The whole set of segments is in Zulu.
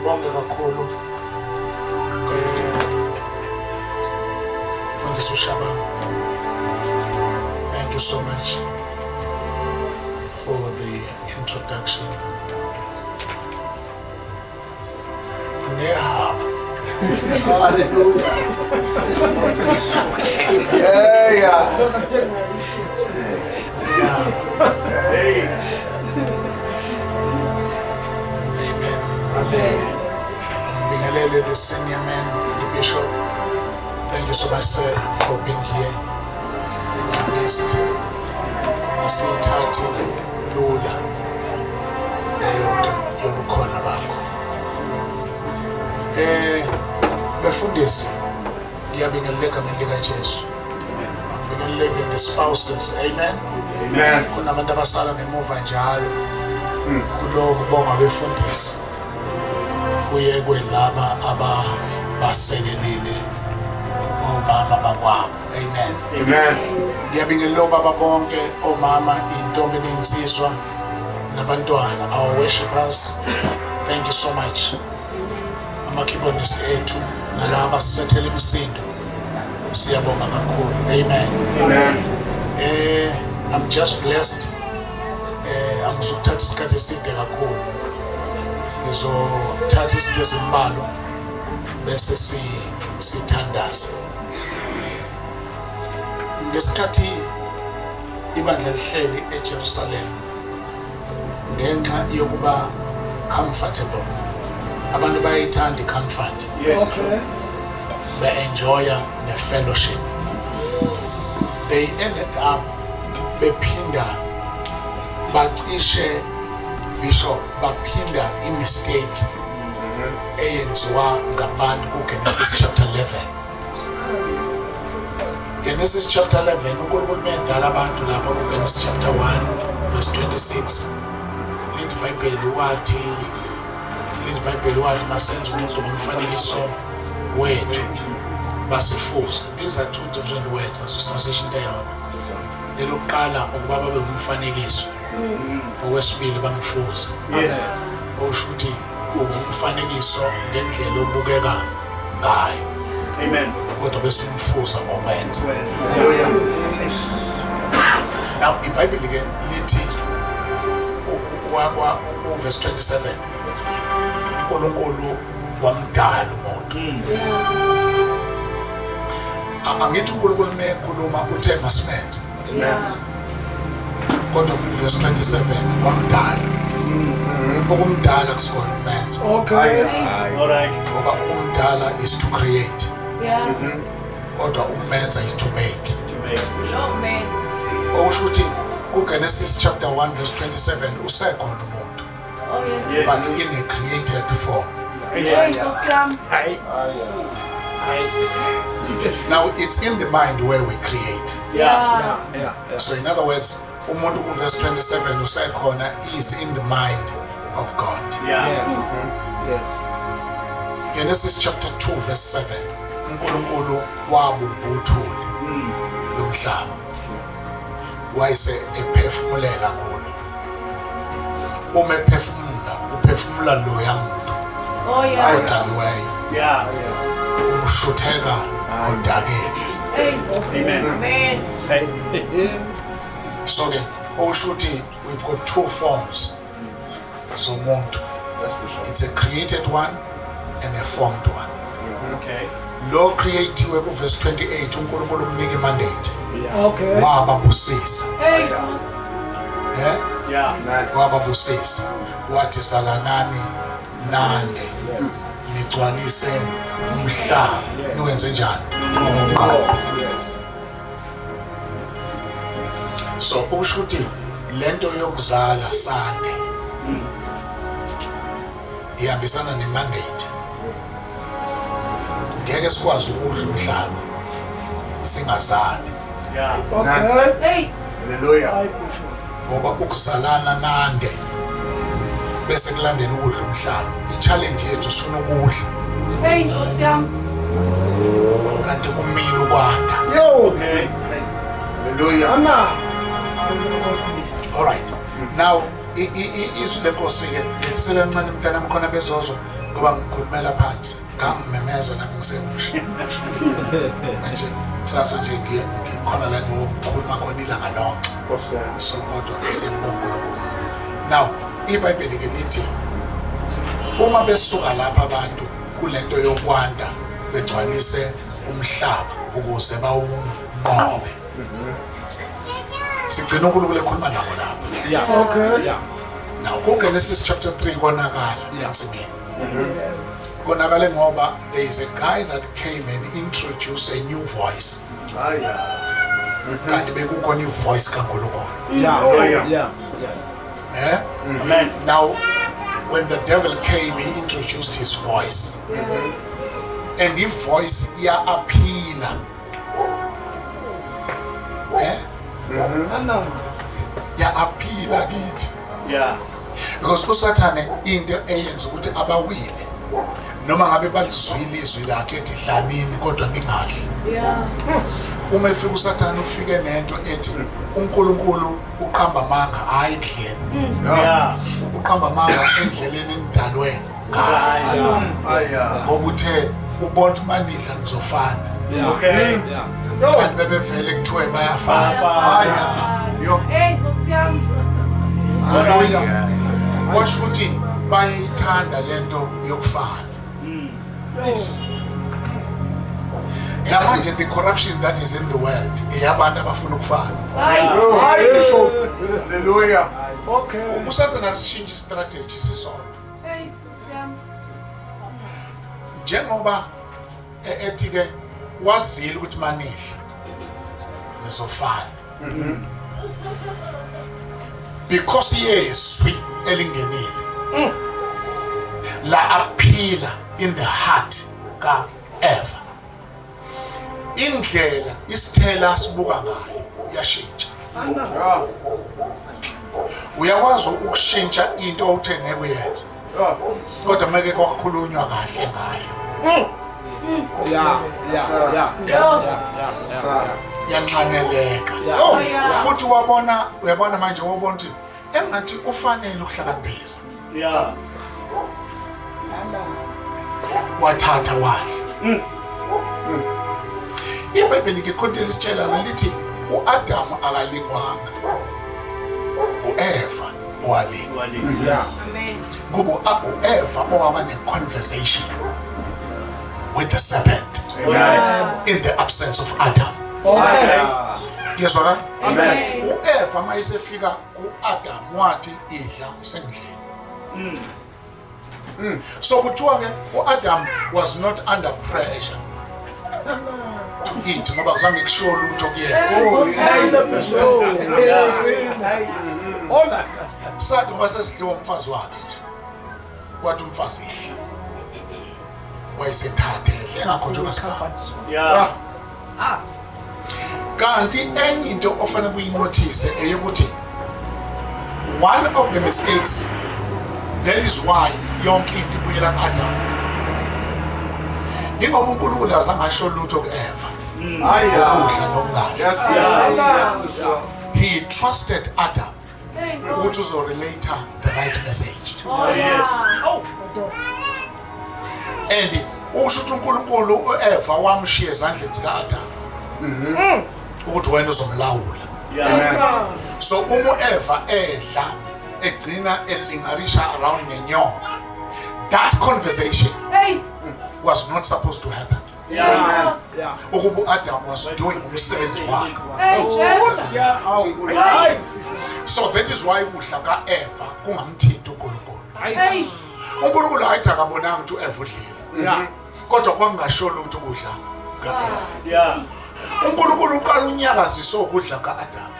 ngibonge kakhulu Mfundisi uShabang. Thank you so much for the introduction. Hallelujah. Yeah. Amen. Bingelele, the senior man, the bishop. Thank you so much, sir, for being here in our midst. Masithathe lula leyo nto yobukhona bakho. Befundisi, ngiyabingeleka ngendlela kaJesu. Ngibingelele even the spouses. Amen. Amen. Kunabantu abasala ngemuva njalo kuloko bonga befundisi. Kuyekwe laba ababasekelile omama bakwabo. Amen. Amen. Ngiyabingelela baba bonke, omama, intombi nensizwa nabantwana, our worshipers. Thank you so much. Amakeyboardist ethu nalaba sisethele imisindo. Siyabonga kakhulu. Amen. Amen. I'm just blessed. Angizokuthatha isikhathi eside kakhulu. Ngizothatha izinto ezimbalwa bese sithandaza. Ngesikhathi ibandla lihleli eJerusalem ngenxa yokuba comfortable. Abantu bayayithanda comfort. Okay. They enjoy the fellowship. They ended up bephinda bacishe bishop baphinda mistake eyenziwa ngabantu kuGenesis chapter 11. Genesis chapter 11 uNkulunkulu medala abantu lapha kuGenesis chapter 1 verse 26. Lithi iBhayibheli wathi masenze umuntu ngomfanekiso wethu basifuza. These are two different words association deyona. Elokuqala ukuba babe umfanekiso. Okwesibili bamfuza. Yes. Oshuthi umfanekiso ngendlela obukeka ngayo. Amen. Kodwa bese umfuza ngokwenza. Hallelujah. Now iBhayibheli ke lithi verse 27 uNkulunkulu wamdala umuntu. Angithi uNkulunkulu mekhuluma uthe masimenze. Kodwa verse 27 wamdala. Okumdala kusikona ukumenza. Okay. All right. Ngoba ukumdala is to create. Yeah. Kodwa ukumenza is to make. Oh, man. Okushuthi kuGenesis chapter 1 verse 27 usekhona umuntu. Oh, yes. But in a created form. Now it's in the mind where we create. Yeah. So in other words, umuntu ku verse 27 usekhona is in the mind of God. Yes. Genesis chapter 2 verse 7. uNkulunkulu wabumba uthuli lomhlaba. Wayese ephefumulela kulo. Uma ephefumula, uphefumula loya muntu. Oh, yeah. Odaliweyo. Yeah. Umshutheka odakeni. Amen. So then, oshuthi we've got two forms zomuntu. It's a created one and a formed one. Okay. Lo creatiwe ku verse 28 uNkulunkulu umnika mandate. Okay. Wababusisa. Hey, Yeah. Wababusisa. Wathi salanani nande. Nigcwalise umhlaba. Niwenze njani? Ngoqobo. So ukushuthi lento yokuzala sande ihambisana nemandate. Ngeke sikwazi ukudla umhlaba singazali. Yeah. Hey. Hallelujah. Ngoba ukuzalana nande bese kulandela ukudla umhlaba. I-challenge yethu sifuna ukudla Hey, kanti kumile ukwanda. Okay. Hallelujah. All right. Now isu lenkosi ke liselencane mntana mkhona bezozwa ngoba ngikhulumela phansi ngangimemeza nami ngisemusha manje sasa nje ngikhona la ngokukhuluma khona ilanga lonke so kodwa sengibonga uNkulunkulu. Now iBhayibheli ke lithi uma besuka lapha abantu kulento yokwanda begcwalise umhlaba ukuze bawunqobe. Sigcina uNkulunkulu ekhuluma nabo lapho. Yeah. Okay. Yeah. Now kuGenesis chapter 3 konakala emsimini. Konakala ngoba there is a guy that came and introduced a new voice. Kanti bekukhona ivoice kaNkulunkulu. Yeah. Amen. Now when the devil came, he introduced his voice. And the voice ya appeal. Ya appeal akithi. Yeah. Because uSathane into eyenza ukuthi abawile noma ngabe balizwile izwi lakhe ethi dlanini kodwa ningadli. Uma efika uSathane ufike nento ethi uNkulunkulu uqamba amanga hayi kudleni. Yeah. Uqamba amanga endleleni nidalwe ngayo. Ngoba uthe ubona manidla nizofana. Okay. Kanti bebevele kuthiwe bayafana. Hey, Nkosi Washo ukuthi bayithanda lento yokufana. Namanje the corruption that is in the world iyabantu abafuna ukufana. Hallelujah. Okay. Usathane asishintshe istrategy sisona. Hey, Nkosi Njengoba ethi ke wazile ukuthi manidla nizofana. Because yezwi elingenile la aphila in the heart ka Eva. Indlela isithela sibuka ngayo yashintsha. Uyakwazi ukushintsha into awuthenge kuyenza. Kodwa meke kwakhulunywa kahle ngayo. Yanqaneleka. Futhi uyabona manje wobona ukuthi engathi ufanele ukuhlakaniphisa. Yeah. Wathatha wadla. iBhayibheli ke konke lisitshela lithi uAdamu akalingwanga. uEva walingwa. Ngoba uEva owaba neconversation with the serpent in the absence of Adam. Yes, right? uEva mayisefika kuAdam wathi idla sengidleni. So kuthiwa ke uAdam was not under pressure to eat ngoba kuzange kusho lutho kuyena. Sathi wasesidliwa umfazi wakhe nje. Kwathi umfazi idla. Wayesethathe edle engakhonjwa ngasibaba. Yeah. Kanti enye into ofana kuyinotice eyokuthi one of the mistakes that is why yonke into ibuyela kuAdam. Ingoba uNkulunkulu azangasho lutho kuEva. Ukudla nokungadla. He trusted Adam ukuthi uzorelate the right message. And usho ukuthi uNkulunkulu uEva wamshiya ezandleni zikaAdam. Ukuthi wena uzomlawula. So uma uEva edla egcina elingarisha around nenyoka. That conversation was not supposed to happen. Ukuba uAdam was doing umsebenzi wakhe. So that is why udla kaEva kungamthinti uNkulunkulu. uNkulunkulu ayithi akabonanga ukuthi uEva udlile. Kodwa kwangasho lutho ukudla kaEva. uNkulunkulu uqala unyakazisa ukudla kaAdam.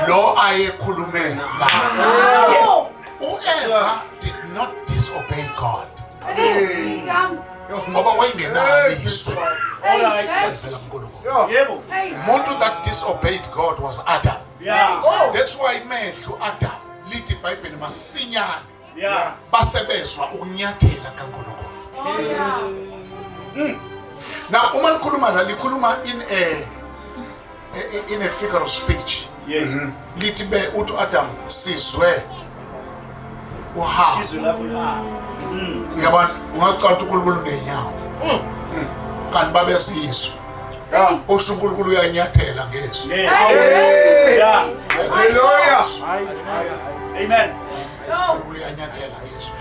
Lo ayekhulume naye. uEva did not disobey God. Ngoba wayengenalo izwi elivela kuNkulunkulu. Umuntu that disobeyed God was Adam. That's why imehlo Adam lithi iBhayibheli masinyane basebezwa ukunyathela kaNkulunkulu. Now uma likhuluma la likhuluma in a figure of speech. Lithi be uthi Adam sizwe uhambo. Izwi lakho lihambe. Ngiyabona ungacala uNkulunkulu nenyawo. Kanti babesizwe. Usho uNkulunkulu uyanyathela ngezwi. Yeah. Hallelujah. Amen. uNkulunkulu uyanyathela ngezwi.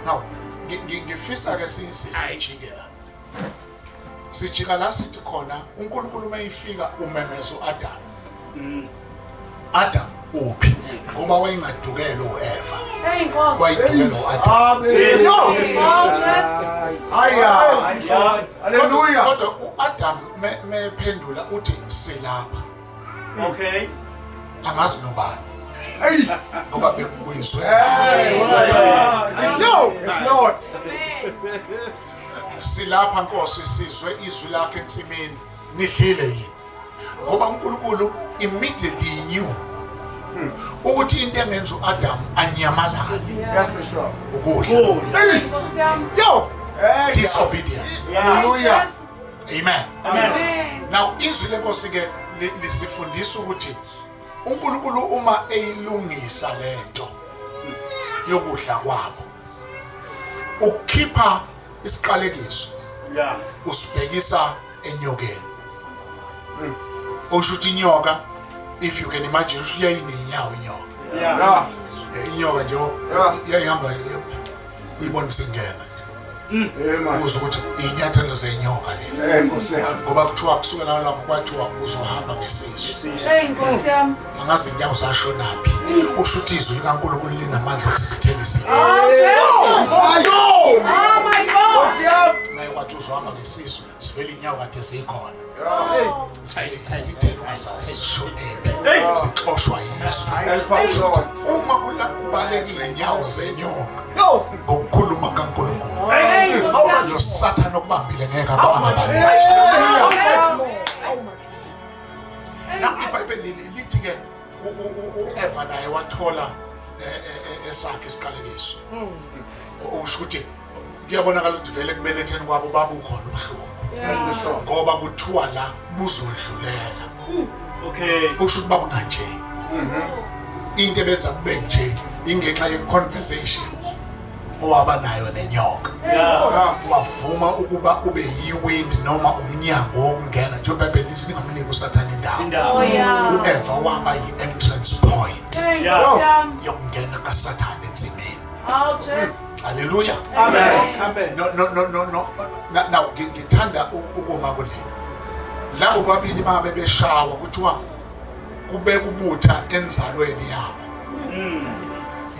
Now ngifisa ke sijike la. Sijika la sithi khona uNkulunkulu mayifika umemezo Adam. Adam uphi ngoba wayengadukela uEva. Wayidukela uAdam. Hallelujah. Kodwa uAdam mephendula uthi silapha. Okay. Angazi nobani. Ngoba bekuyizwe. No. Yes, Lord. Silapha Nkosi sizwe izwi lakhe entsimini nidlile yini. Ngoba uNkulunkulu immediately knew ukuthi into engenza uAdam anyamalale. Yes, Bishop. Ukudla. Yo. Disobedience. Hallelujah. Amen. Amen. Now izwi leNkosi ke lisifundisa ukuthi uNkulunkulu uma eyilungisa lento yokudla kwabo ukhipha isiqalekiso Yeah. usibhekisa enyokeni. Ushuthi inyoka, if you can imagine, uyayinyawo inyoka. Yeah. Inyoka nje yayihamba uyibona singena. Uze ukuthi inyathelo zenyoka lezi. Ngoba kuthiwa kusukela lapho kwathiwa uzohamba ngesizwe. Angazi inyawo zashonaphi. Ushuthi izwi likaNkulunkulu linamandla okusithelisa. Naye kwathi uzohamba ngesizwe sivele inyawo kade zikhona. Sivele isithelo ungazazi zishonephi. Zixoshwa yizwi. Uma kubalekile inyawo zenyoka ngokukhuluma kaNkulunkulu lo Satan okubambile ngeke abangabaleki. iBhayibheli lithi ke uEva naye wathola esakhe isiqalekiso. Usho ukuthi kuyabonakala ukuthi vele kubeletheni kwabo babukhona ubuhlungu. Ngoba kuthiwa la buzodlulela. Okay. Usho ukuthi babunganje. Into ebenza kube nje ingenxa ye-conversation owaba nayo nenyoka. Wavuma ukuba ube yiwind noma umnyango wokungena nje iBhayibheli lithi lingamniki uSathane indawo. uEva waba yi-entrance point yokungena kaSathane entsimini. Hallelujah. Amen. No. Now ngithanda ukuma kule. Labo babili babe beshawa kuthiwa kube kubutha enzalweni yabo.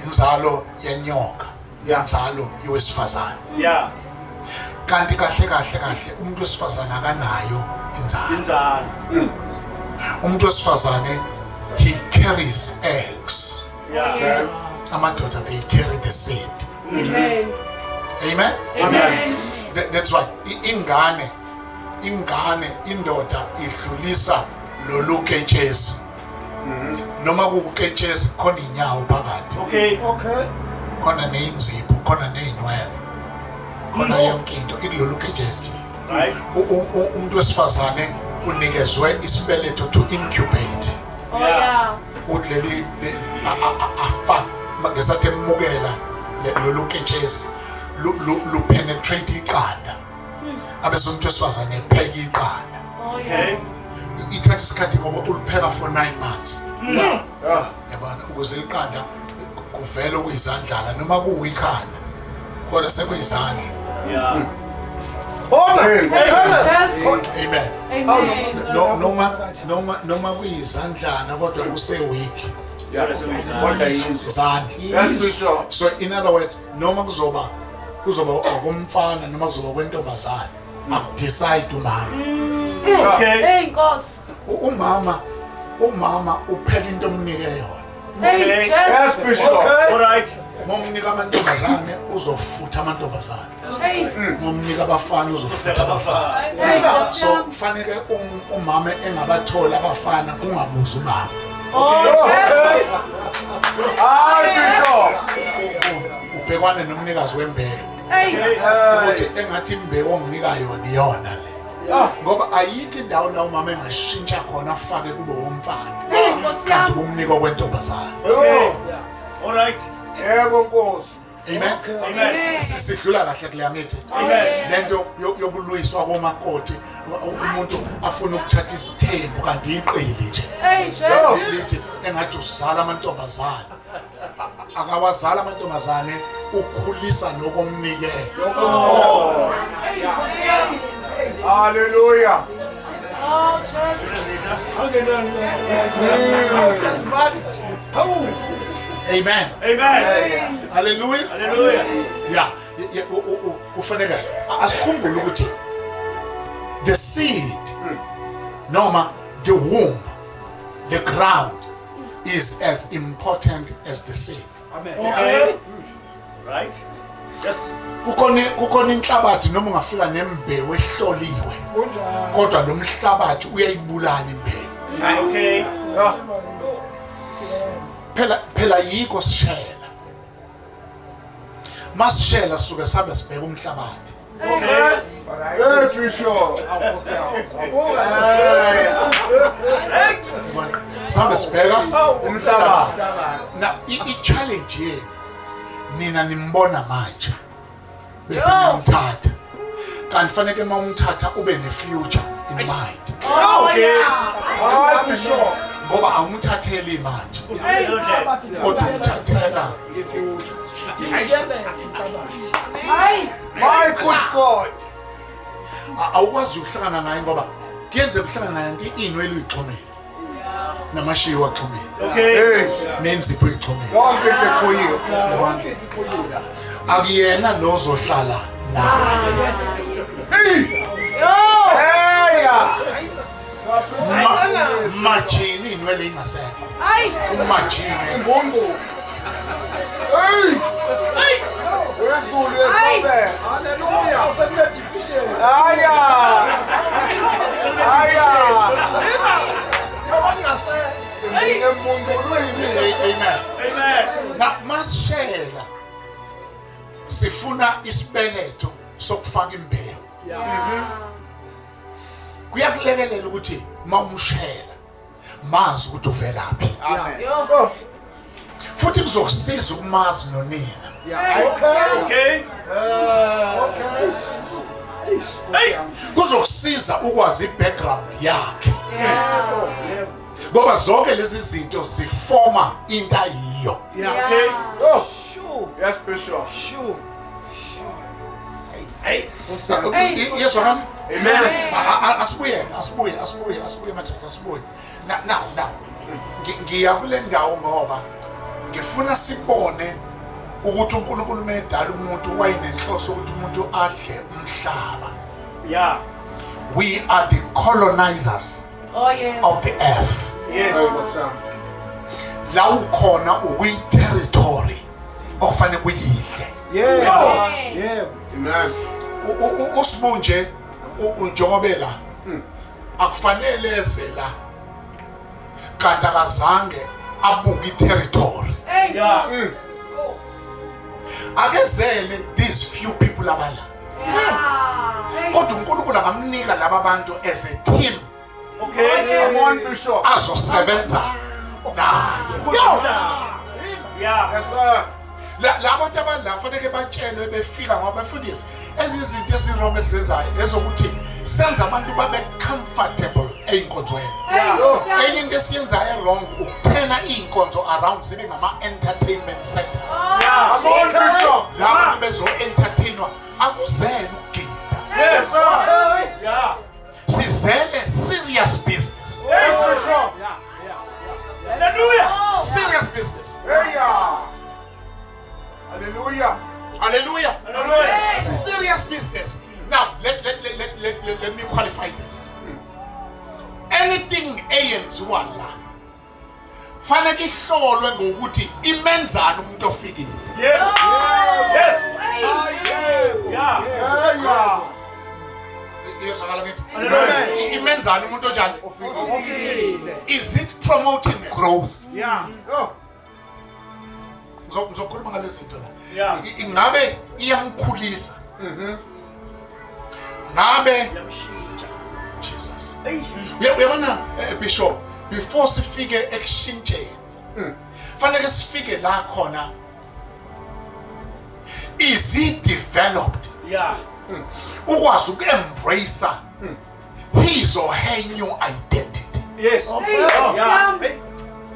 Inzalo yenyoka, inzalo yowesifazane. Yeah. Kanti kahle umuntu wesifazane akanayo inzalo. Umuntu wesifazane he carries eggs. Yeah. Amadoda they carry the seed. Amen. Amen. That's right. Ingane indoda idlulisa lolu ketshezi. Noma kuketshezi khona inyawo phakathi. Okay. Khona neinzipho, khona neinwele. Khona yonke into ikulolu ketshezi. Right. Umuntu wesifazane unikezwe isibeletho to incubate. Udleli afa ngesathi emukela lolu ketshezi lu penetrate iqanda. Abese umuntu wesifazane epheka iqanda. Okay. Ithatha isikhathi ngoba ulipheka for 9 months. Yabona ukuze iqanda kuvele kuyizandlala noma kuyikhanda. Kodwa sekuyizandla. Yeah. Amen. Noma kuyizandlana kodwa kuse-weak. Izandla. So in other words, noma kuzoba okumfana noma kuzoba kwentombazane, akudecide umama. Okay. Umama upheka into omnike yona. Okay. Yes, Bishop. All right. Momnika amantombazane uzofutha amantombazane. Momnika abafana uzofutha abafana. So kufanele umama engabathola abafana kungabuza umama. Ubhekwane nomnikazi wembewu. Ukuthi engathi imbewu omnika yona iyona le. Ngoba ayikho indawo la umama engashintsha khona afake kube umfana. Kanti kumnika kwentombazane. Okay. All right. Yebo Nkosi. Amen. Amen. Sidlula kahle kule angithi. Amen. Lento yobuluyiswa komakoti umuntu afuna ukuthatha isithembu kanti iqili nje. Hey, Jesus. Lithi engathi usala amantombazana. Akawazala amantombazane ukhulisa lokomnikelo. Hallelujah. Oh, Jesus. Amen. Amen. Hallelujah. Hallelujah. Yeah, ufanele asikhumbule ukuthi the seed noma the womb, the ground is as important as the seed. Okay. Right. Yes. Kukhona inhlabathi noma ungafika nembewu ehloliwe kodwa lo mhlabathi uyayibulala imbewu. Okay. Phela yiko sishela. Masishela suke sabe sibheka umhlabathi. Okay. Yes, Bishop. Sabe sibheka umhlabathi. Na i-challenge yenu nina nimbona manje. Bese nimthatha. Kanti fanele mawumthatha ube ne-future in mind. Oh, yeah. Hi, Bishop. Ngoba awumthatheli manje Hey, kodwa umthathela Hey. My good God. awukwazi ukuhlangana naye ngoba kuyenze ukuhlangana naye nti inwele uyixhomile namashiwa axhomile Okay. Hey, nenzipho uyixhomile don't get the to you. yabona akuyena lo ozohlala naye Hey, Yo. hey, majini inwele ingasekho Hey. umajini Mbongo. Hey, ezulu esabe. Hallelujah. Usamile deficient. Aya. Aya. amen Amen. na masishela sifuna isibeletho sokufaka imbewu kuyakulekelela ukuthi mawumushela mazi ukuthi uvelaphi Yo. futhi kuzokusiza ukumazi nonina Okay. kuzokusiza ukwazi i-background yakhe ngoba zonke lezi zinto zifoma into ayiyo Okay. Oh, Sure. yes, Bishop. Sure. yezwa nami Amen. asibuye madoda asibuye now ngiya kule ndawo ngoba ngifuna sibone ukuthi uNkulunkulu medala umuntu wayinenhloso ukuthi umuntu adle umhlaba. Yeah. We are the colonizers Oh, yes. of the earth. Yes. La ukhona ukuyi-territory okufanele kuyihle. Yeah. Hey. Yeah. Amen. Usibunje uNjongobela akufanele eze la kanti akazange abuke i-territory. Hey. Yeah. Akezele these few people abala Yeah. Hey. kodwa uNkulunkulu angamnika laba bantu as a team Okay. Come on, Bishop. azosebenza naye. Yeah. Yes, sir. La bantu abala fanele batshelwe befika ngoba bafundisi ezizinto esirong esenzayo ezokuthi senza abantu babe comfortable einkonzweni. Hey. Enye into esiyenzayo wrong ukuthena iy'nkonzo around zibe ngama-entertainment centers. Come on, Bishop. La bantu bezo-entertainwa akuzele ukugida Yes. Sir. Yeah. sizele serious business. Yes, Bishop. Hallelujah. Serious business. Hey, yeah. Hallelujah. Hallelujah. Hallelujah. Serious business. Now let me qualify this. Anything eyenziwa la fanele ihlolwe ngokuthi imenzani umuntu ofikile. Yeah. Yes. Yeah. Hey, yeah. Iyezwakala ngithi Hallelujah. imenzani umuntu onjani? Is it promoting growth? Yeah. Oh, Ngizokhuluma ngalezi zinto la. Yeah. Ingabe iyamkhulisa? Ngabe Jesus. Uyabona Bishop before sifike ekushintsheni fanele sifike la khona is he developed? Yeah. Ukwazi uku-embrace his or her new identity. Yes. Yeah.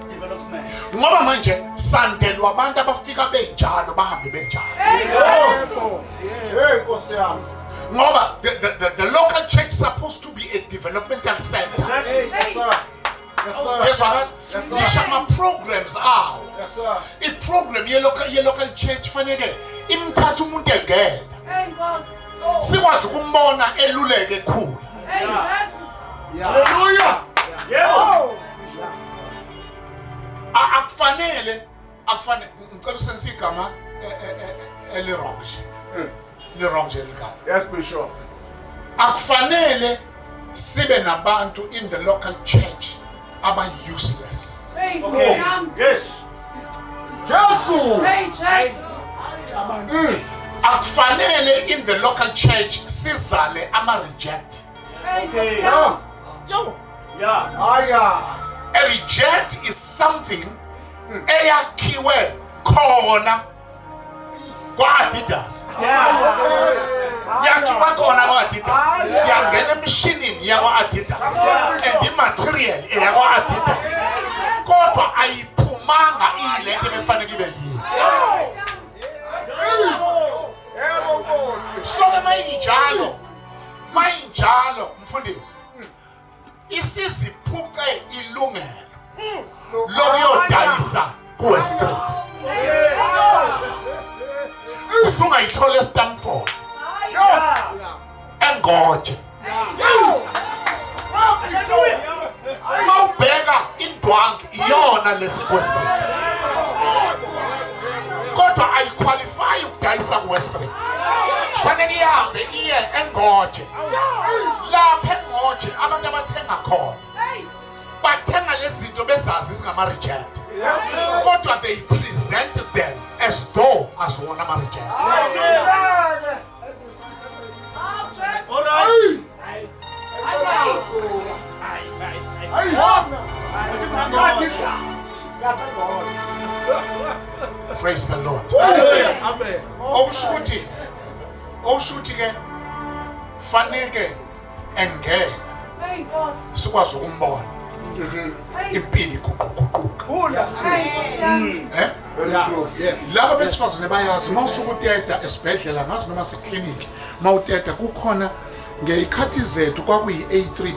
Development. Ngoba manje sandelwa abantu abafika benjalo bahambe benjalo. Hey, Nkosi yami. Ngoba the local church is supposed to be a developmental center. Yes, sir. Yes, sir. Yes, right? Yes, sir. Ngisho ama-programs awo. Yes, sir. I-program ye-local church fanele imthatha umuntu engena. Sikwazi ukumbona eluleke ekhula. Hallelujah. Yeah. Akufanele ngicela usebenzise igama eli-wrong nje. Li-wrong nje ligama. Yes, Bishop. Akufanele sibe nabantu in the local church aba-useless. Okay. Yes. Jesus. Akufanele in the local church sizale ama-reject. Okay. Yeah. Yo, Yeah. Aya. a reject is something eyakhiwe khona kwa-Adidas. Yakhiwa khona kwa-Adidas. Yangena emishinini yakwa-Adidas. And i-material eyakwa-Adidas. Kodwa ayiphumanga iyilento ebefanele ibe yiyo. Yebo Nkosi. So-ke mayinjalo mfundisi isiziphuce ilungelo lokuyodayisa kuWestgate. Usungayithola eStamford Yeah. engoje. Mawubheka indwangu iyona lesikuWestgate. Kodwa ayiqualify ukudayisa kuWestgate. Fanele ihambe iye engoje. Lapha engoje abantu abathenga khona bathenga lezi zinto bezazi zingama-reject. Kodwa they present them as though as wona ama-reject. All right. Praise the Lord. Amen. Okusho ukuthi ke faneke engena sikwazi ukumbona impilo iguquguquka. Very true. Yes. Laba besifazane bayazi mawusuka uteta esibhedlela ngazi noma seklinikhi mawuteta kukhona ngeyikhathi zethu kwakuyi-A3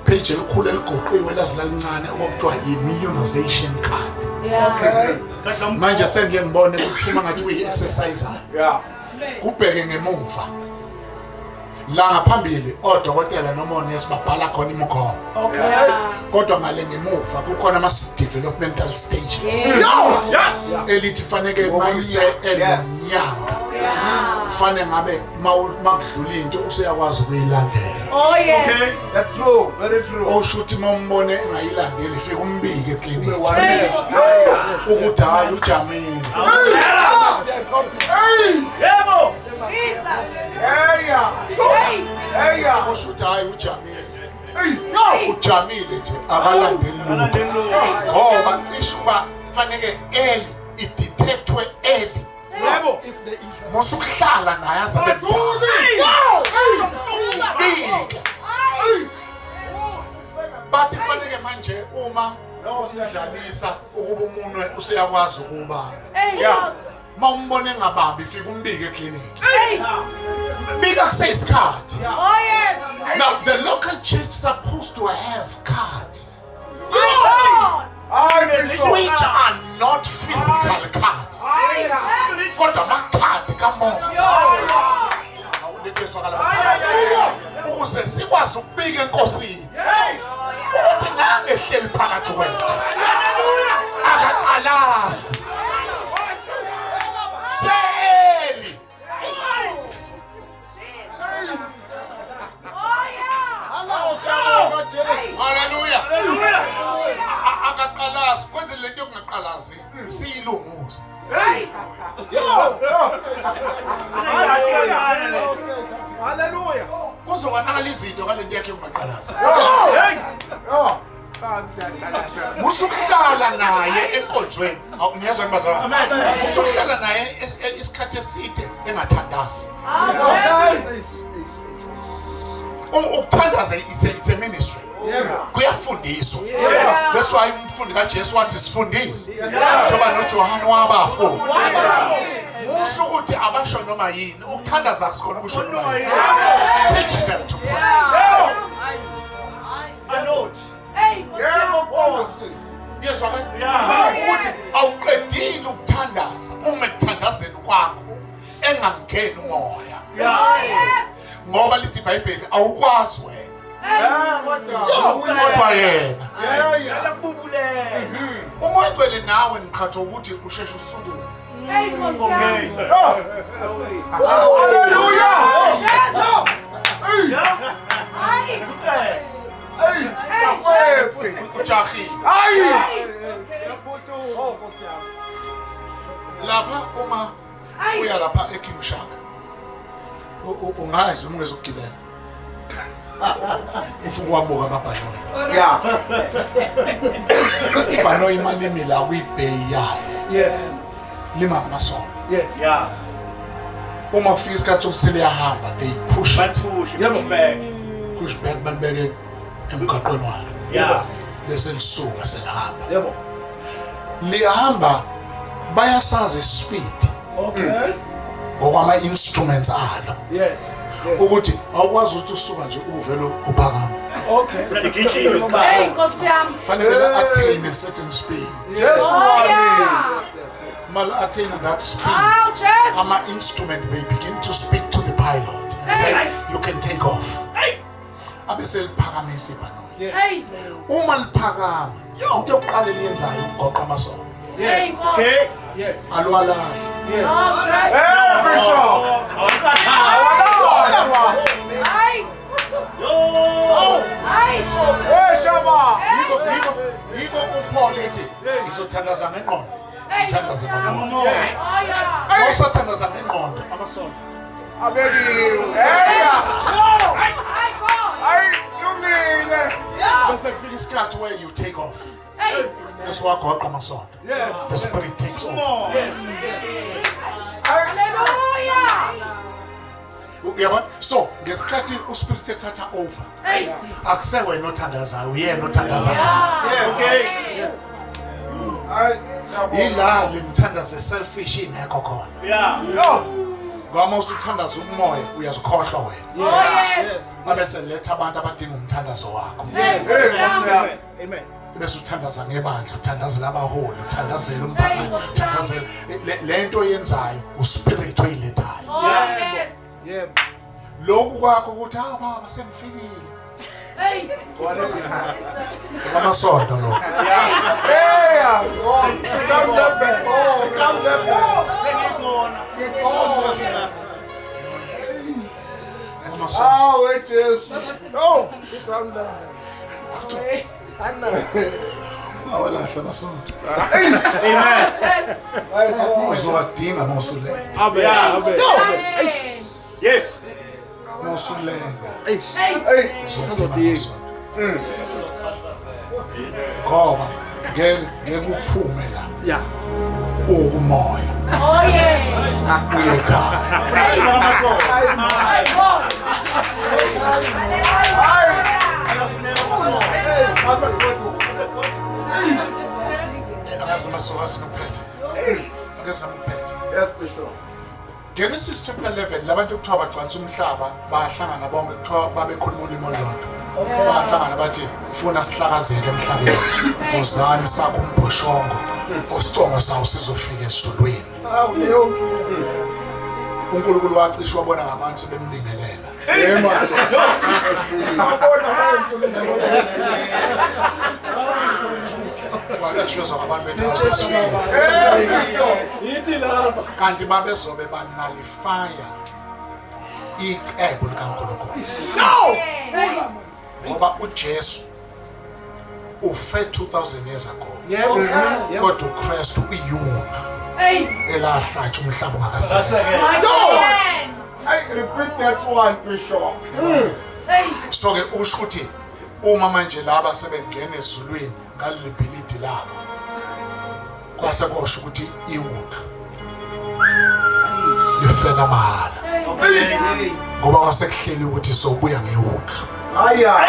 page elikhulu eligoqiwe lazilalincane okuthiwa yi-immunization card. Manje sengiye ngibone kuphuma ngathi kuyi-exercise hayi. Yeah. Kubheke ngemuva la ngaphambili odokotela noma onesi babhala khona imigomo. Kodwa ngale ngemuva kukhona ama-developmental stages elithi faneke mayise enonyanga fane ngabe makudlula into useyakwazi ukuyilandela. Okay. That's true. Very true. Osho ukuthi mawumbone engayilandeli fika umbike eklinikhi Yes. ukuthi hayi ujamile. Yebo. Aya. Aya. Osho ukuthi hayi ujamile. Ujamile nje akalandeli lutho. Ngoba cishe uba faneke eli idetectwe eli. Yebo. Musukuhlala naye azabe bika. Bathi faneke manje uma umdlalisa ukuba umunwe useyakwazi ukubamba. Mawumbone engabambi fika umbike eklinikhi. Bika kuseyisikhathi. Now the local church supposed to have cards which are not physical cards. Kodwa amakhadi kamoya. Awuletheswakala basana. Ukuze sikwazi ukubika enkosini. Ukuthi nangehleli phakathi kwethu. Akaqalazi. Seli. Hallelujah. Akaqalazi kwenze lento yokungaqalazi siyilunguza. Hallelujah. Kuzokwanakala izinto ngalento yakhe yokungaqalazi. Yeah. Musukuhlala naye enkonzweni. Ngiyazwa nibazalwane. Amen. Musukuhlala naye isikhathi eside engathandazi. Ukuthandaza it's a ministry. Kuyafundiswa. That's why umfundi kaJesu wathi sifundise. Njengoba noJohane wabafu. Musho ukuthi abasho noma yini. Ukuthandaza akusikhona ukusho noma yini. Teach them to pray. Yebo Nkosi. Yezwa ukuthi awuqedile ukuthandaza uma ekuthandazeni kwakho engangeni umoya. Ngoba lithi iBhayibheli awukwazi wena. Kodwa yena. Umoya ogcwele nawe ngiqhatha ukuthi usheshe usukume. Ujahi. Lapha uma uya lapha eKing Shaka. Ungazi ungezukugibela. Ufuna wabuka amabhanoyi. Yeah. Ibhanoyi imali mila kuyibheyi yalo. Yes. Lima kumasonto. Yes. Yeah. Uma kufika isikhathi sokuthi liyahamba they push back. Push back balibeke emgaqweni walo. Yeah. Bese lisuka selihamba. Yebo. Liyahamba bayasazi speed. Okay. Ngokwama instruments alo. Yes. Ukuthi awukwazi ukuthi usuka nje uvele uphakama. Okay. Fanele attain a certain speed. Yes. Mal attain that speed. Ama instrument they begin to speak to the pilot and say you can take off. Abese liphakamisa ibhanoyi. Uma liphakama, into yokuqala eliyenzayo ukugoqa amasonto. Yes. Okay. Yes. Alwala. Yes. Hey Bishop. Hey Shaba. Yiko uPaul ethi ngizothandaza ngengqondo. Ngithandaze ngomoya. Awusathandaza ngengqondo amasonto. Abekiwe. Hey. Ay, lungile. Bese kufika isikhathi where you take off. Bese wagoqa amasonto. Yes. The spirit takes over. Uyabona? So, ngesikhathi uspirit ethatha over. Akuse wena othandazayo, uyena othandazayo. Okay. Ay, Ila limthandaze selfish ingekho khona. Yeah. Ngoba usuthandaza umoya uyazikhohlwa wena. Bese letha abantu abadinga umthandazo wakho. Amen. Bese uthandaza ngebandla, uthandazela abaholi, uthandazela umphakathi, uthandazela lento yenzayo uspirit oyilethayo. Yebo. Lokhu kwakho ukuthi baba sengifikile. Amasonto lo. hey, oh, come left. Oh, come left. Amasonto. Ah, wait, Jesus. Oh, calm down. Anna. Awalahla amasonto. Amen. Uzowadinga mawusulenga. Amen. Yes. Mawusulenga. Hey, Uzodinga amasonto. Ngoba ngeke uphume la. Yeah. Ukumoya. Uyekhaya. Akazi masokasi nophethe. Akazama ukuphetha. yes, Bishop. Genesis chapter 11 labantu kuthiwa bagcwalisa umhlaba bahlangana bonke kuthiwa babekhuluma ulimi olulodwa. Bahlangana bathi ufuna sihlakazeke emhlabeni. Uzani sakho umbhoshongo osicongo sawo sizofika esizulwini. uNkulunkulu wacisha wabona ngabantu sebemlingelela. Wacishwa ngabantu bethu sesifike. Kanti babezobe banalifaya icebo likaNkulunkulu. Ngoba uJesu ufe 2000 years ago. Kodwa uKristu uyunga. Elahlatshwa umhlaba ungakasiki. I repeat that one, Bishop. So ke usho ukuthi uma manje laba sebengena ezulwini ngalibhilidi labo kwase kosho ukuthi iwundlu lifela mahala ngoba kwasekuhleli ukuthi sobuya ngewundlu. Aya.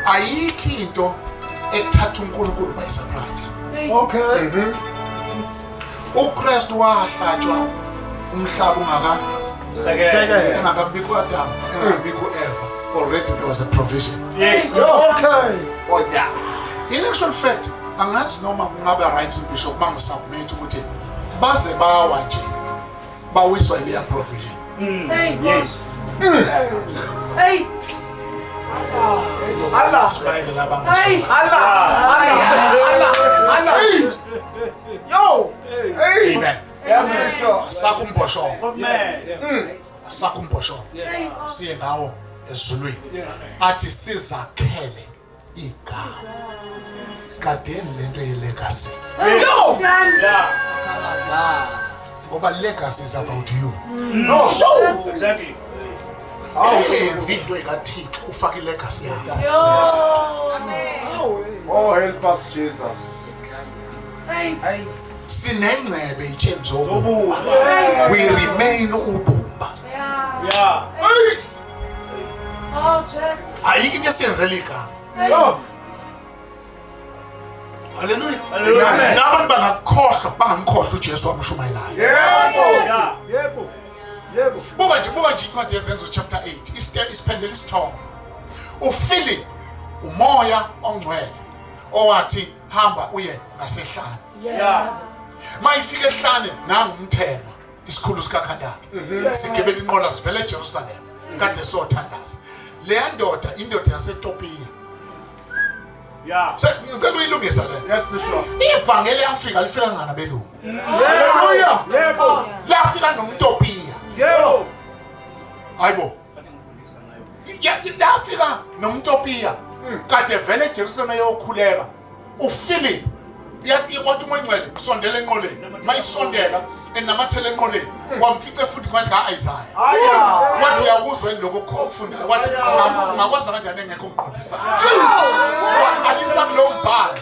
Ayikho into ethatha uNkulunkulu by surprise. Okay. uKristu wahlatshwa umhlaba engakabikho Adam engakabikho Eva. Already there was a provision. Yes. Okay. In actual fact, angazi noma kungabe right bishop bangisubmit ukuthi baze bawa nje bawiswa ile provision. Yes. Hey. Allah. Sibayele laba Hey. Allah. Yo. Hey. Amen. Yes, Bishop. Sakumbosho. Amen. Sakumbosho. Siye ngawo ezulwini. Athi sizakhele igama. Kadeni lento ye-legacy. Yo. Yeah. Ngoba legacy is about you. No. Show. Exactly. Awuyenzi into ekaThixo ufaka ilegacy yakho. Oh, help us, Jesus. Hey. Sinengcebe iterms obumba. We remain ubumba. Yeah. Hey. Oh, Jesus. Ayikho into esiyenzela igama. Yo. Hallelujah. Hallelujah. Nabantu bangakhohlwa bangamkhohlwa uJesu wamshumayelayo. Yebo. Yebo. Buka nje incwadi yezenzo chapter 8 isiphendela isithombe. uPhilip umoya ongcwele owathi hamba uye ngasehlane. Yeah. Mayifika ehlane nangumtheno isikhulu sikaKhandake. Sigibela inqola sivele eJerusalem kade sothandaza. Le ndoda indoda yaseTopiya. Yeah. Ngicela uyilungisa le. Yes, Bishop. Ivangeli lifika ngana belungu. Hallelujah. Yebo. Lafika nomTopiya. Yebo. Hayibo. Lafika nomTopiya. Kade vele eJerusalem eyokhuleka. uPhilip wathi uMngcwele sondela enqoleni. Mayisondela enamathele enqoleni. Wamfica futhi kwathi kaIsaiah. Aya. Wathi uyakuzwa lokho okufundayo. Wathi ngakwazi kanjani engekho umqondisa. Waqalisa kulo mbhalo.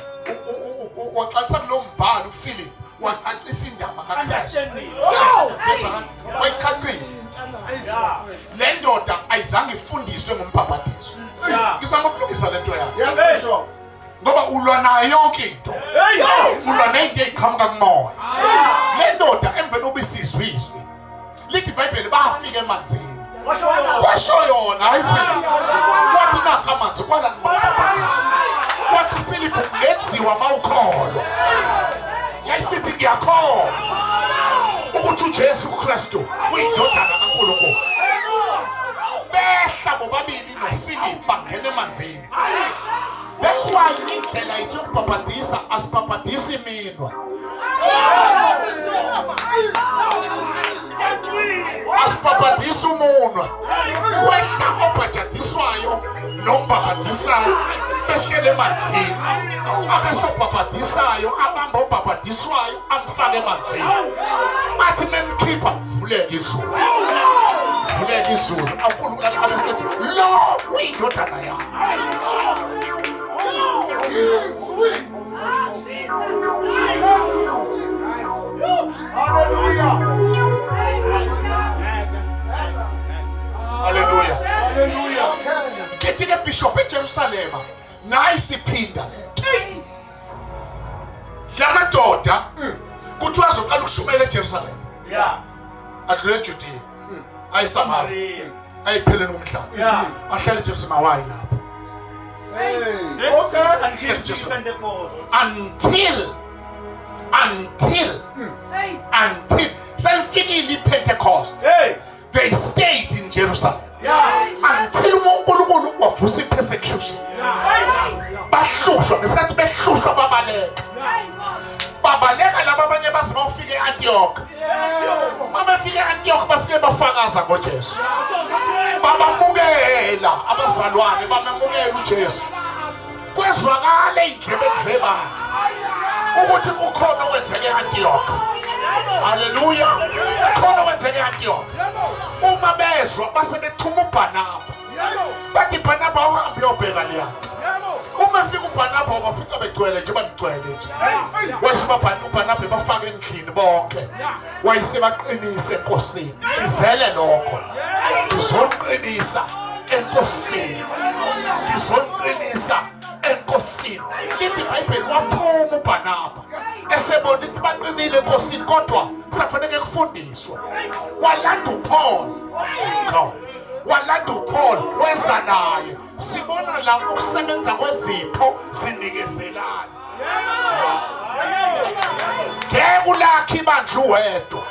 Waqalisa kulo mbhalo uPhilip wacacisa indaba kaKristu. Wayichacisa. Le ndoda ayizange ifundiswe ngompapadiso. Ngizama ukulungisa lento yakho. Yes, Bishop. Ngoba ulwa nayo yonke into. Ulwa nento eqhamuka kumoya. Le ndoda emveni obisizwizwe. Lithi iBhayibheli bafika emanzini. Kwasho yona ayifike. Wathi nakho amanzi kwala ngibapapadiso. Wathi uPhilip ungenziwa mawukholwa. Yayisithi ngiyakholwa ukuthi uJesu Kristu uyindodana kaNkulunkulu. Behla bobabili noPhilip bangena emanzini. That's why indlela yethu yokupapatisa asipapatisi iminwa. Asipapatisa umunwa. Kwehla obhajadiswayo nombhabhadisayo behlele emanzini. Abesopapatisayo abamba obhabhadiswayo amfake emanzini. Athi memkhipha vuleke izulu. Vuleke izulu. uNkulunkulu abesethi lo uyindodana yami. Hallelujah. Hallelujah. Hallelujah. Kithi ke bishop eJerusalem nayi siphinda lento. Lamadoda kuthiwa azoqala ukushumela eJerusalem. Yeah. Adlule eJudea. AyiSamaria. Ayiphelele umhlaba. Yeah. Ahlale eJerusalem wayi lapho. Okay. Until Pentecost. Until seyifikile iPentecost. Hey. They stayed in Jerusalem Yeah. until uNkulunkulu wavusa ipersecution. Bahlushwa ngesikhathi behlushwa babaleka laba abanye baze bafike eAntioch. Mabefike eAntioch bafike bafakaza ngoJesu. Babamukela abazalwane bamamukela uJesu. Kwezwakala indlebeni zebandla ukuthi kukhona okwenzeke eAntioch. Hallelujah. Khona wenzeke eAntioch. Uma bezwa base bethuma uBarnaba. Bathi Barnaba uhambe uyobheka leya. Uma efika uBarnaba bafica begcwele nje banigcwele nje. Wayishiba uBarnaba bafaka endlini bonke. Wayisebaqinise enkosini. Izele lokho. Ngizonqinisa enkosini. Ngizonqinisa enkosini. Lithi iBhayibheli waphuma uBarnaba. Esebona ukuthi baqinile enkosini kodwa safanele kufundiswe. Walanda uPaul. God. Walanda uPaul weza naye. Sibona la ukusebenza kwezipho zinikezelana. Ngeke ulakhe ibandla uwedwa.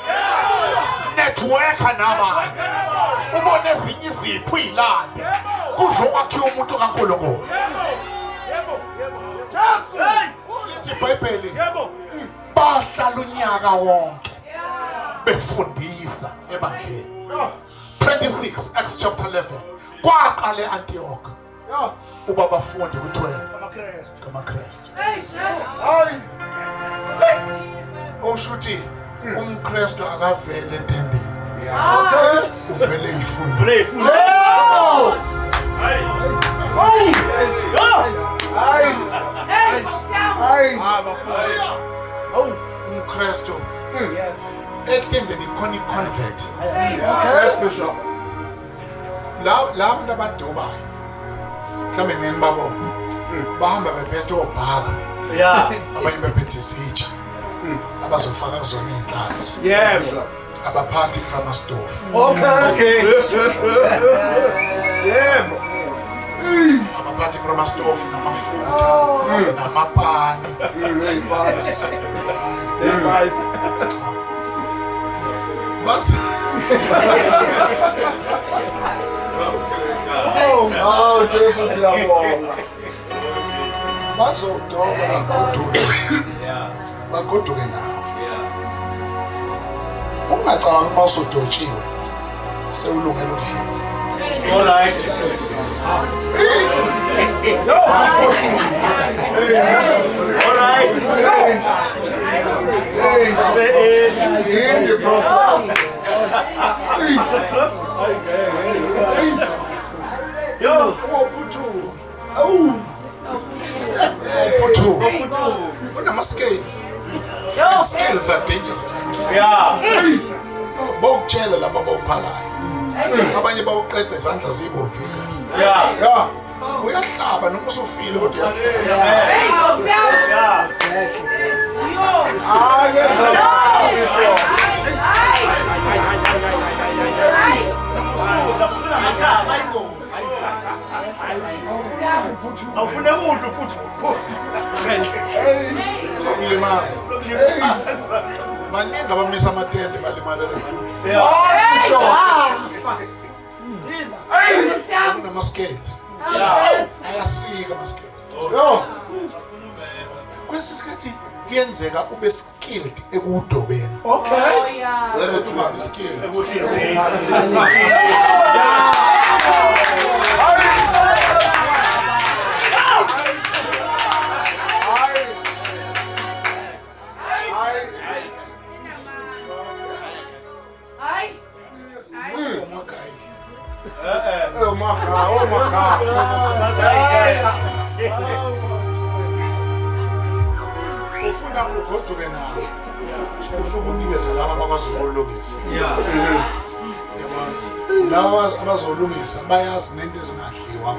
Networker nabanye. Ubone ezinye izipho uyilande. Kuzokwakhiwa umuntu kaNkulunkulu. Lithi iBhayibheli bahlala unyaka wonke befundisa ebandleni. 26 Acts chapter 11 kwaqala eAntioch uba bafundi kuthiwe ngamaKristu. Oshuthi umKristu akavele entendeni. Uvele ifundo. umKristu entendeni khona iconvert. Yes, Bishop. La abantu abadubayo mhlawumbe ngene babona bahamba bephethe obhaka abanye bephethe izitsha abazofaka kuzona inhlanzi abaphathi iKramasdorf. Abaphathi iKramasdorf namafutha namapani. Oh, Jesus, bazodoba bagoduke nawo. Ungacabanga uma usodotshiwe sewulungela ukudlela. All right. All right. Scales. Scales are dangerous. Bokutshela laba bawuphalayo. Abanye bawuqeda izandla zibomvikazi. Uyahlaba noma usufile kodwa awufune umuntu futhi sokulimaza maningi abamisa amatende balimala kunama-scales ayasika ama-scales. Kwesinye isikhathi kuyenzeka ube skilled ekuwudobeni wena ungabi skilled. Ufuna ugoduke nawe ufuna unikeze laba abakwazi ukulungisa. Laba abazolungisa bayazi nento ezingadliwa.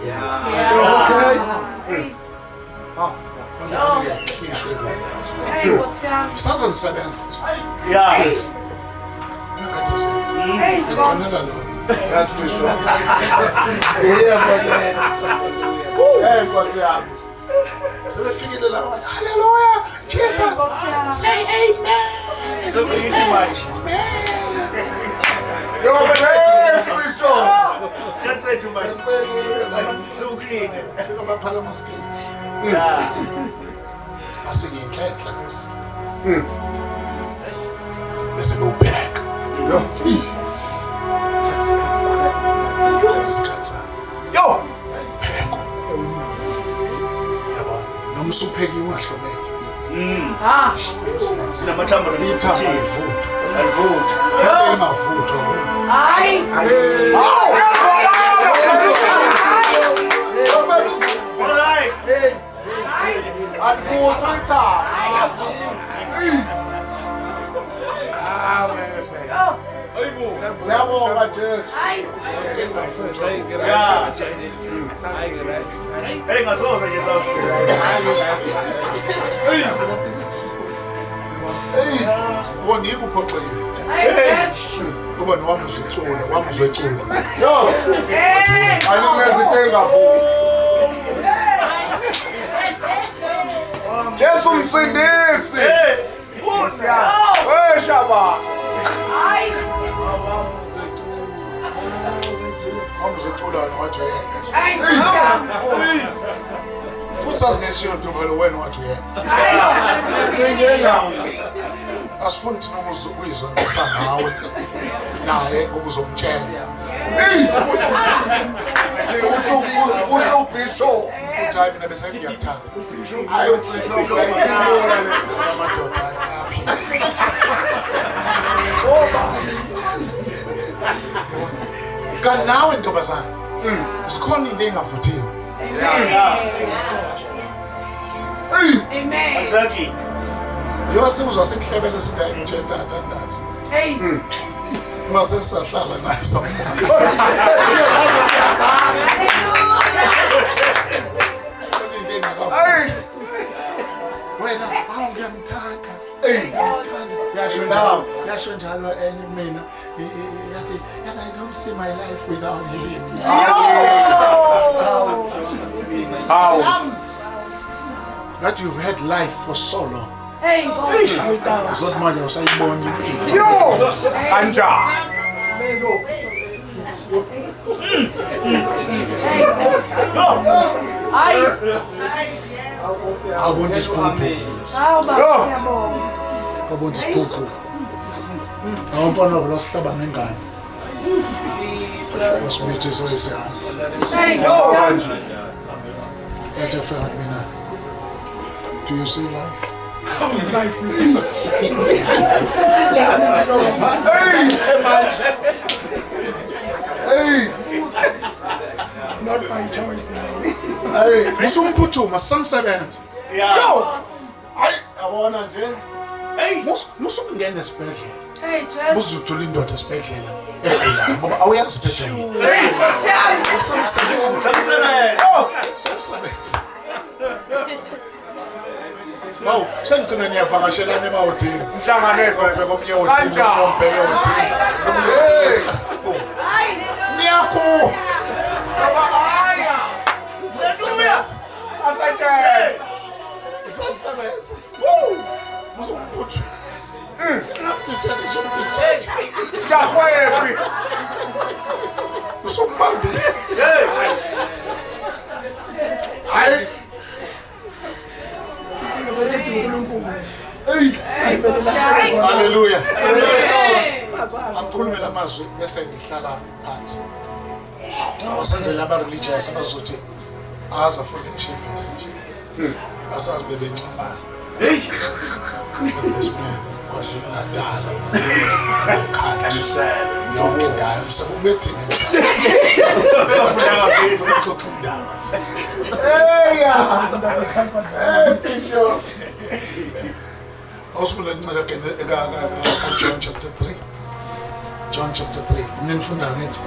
Sazosebenza nje. Sikhonela lo. Yes, Bishop. Sebefikile la abantu hallelujah Jesus say amen. So you too much. Yes, Bishop. Just say too much. So clean. Fika baphala ama-scales asike inhletla lezi bese bewubheka isikhathi sami pheko yabo noma usupheki ungahlomeki Sinamathambo ithambo alivuthwa. into engavuthwa Hayi. Siyabonga Jesu. Hayi. engavuthwa Yeah. Hey, ngasoza nje sawo. Ngoba ngikho uphoxekile Hayi Jesu. kuba nowami uzicula wami uzwecula Yo, Hey. ayinezinto engavuki. Jesu msindisi. Hey. Hey shaba. Hayi. wami uzwecula wathi uyena Hayi. futhi sazingeshiyo ntobelo wena wathi uyena Singena. asifuni thina ukuyizondisa ngawe naye ngoba uzomtshela Usubhisho. ukuthi hayi mina bese ngiyakuthanda Ayothisho. amadoda ayaphila kanti nawe ntombazana zikhona into engavuthiwe Amen. Exactly. yosizwa sikuhlebele sithi hayi mtsheta atandazi Hey. uma sesisahlala naye sambona into engakavuthi wena awu ngiyamthanda yasho njalo enye mina yathi I don't see my life without him How? that you've had life for so long Hey. God. zot manje usayibona impilo Yo. Anja. Hayi. awubona isiphupho Hawu baba siyabonga. awubona isiphupho awumfana wabo losihlaba ngengane wasimithe soyisihamba Hey. yathi fela mina do you see life Hey. hey musumphutuma samsebenza Yeah. yo Hayi, yabona nje. Hey. musukungena esibhedlela Hey Jesu. uzuthola indoda esibhedlela egulayo ngoba awuyazi phethwe yini Hey. Siyabonga. samsebenza Samsebenza. samsebenza wow sengigcina niyavakashelana emawodini Mhlangane beke komnye wodini Kanjani? ombheke wodini Hey. Hayi. niyakho Aya. samsebenza Asake. samsebenza woo musumphuthu sinamdischarge Jahwebi. usumbambile Hey. Hayi. haleluya angikhulume lamazwi bese ngihlala phansi wasenzela aba-religious abazothi azafunde ngishe nje asazi bebencumana this man KwaZulu Natal country yonke indawo emsebenzini xoxa indaba Hey, Bishop. awusifunda incela John chapter 3 John chapter 3 ninifunda ngithi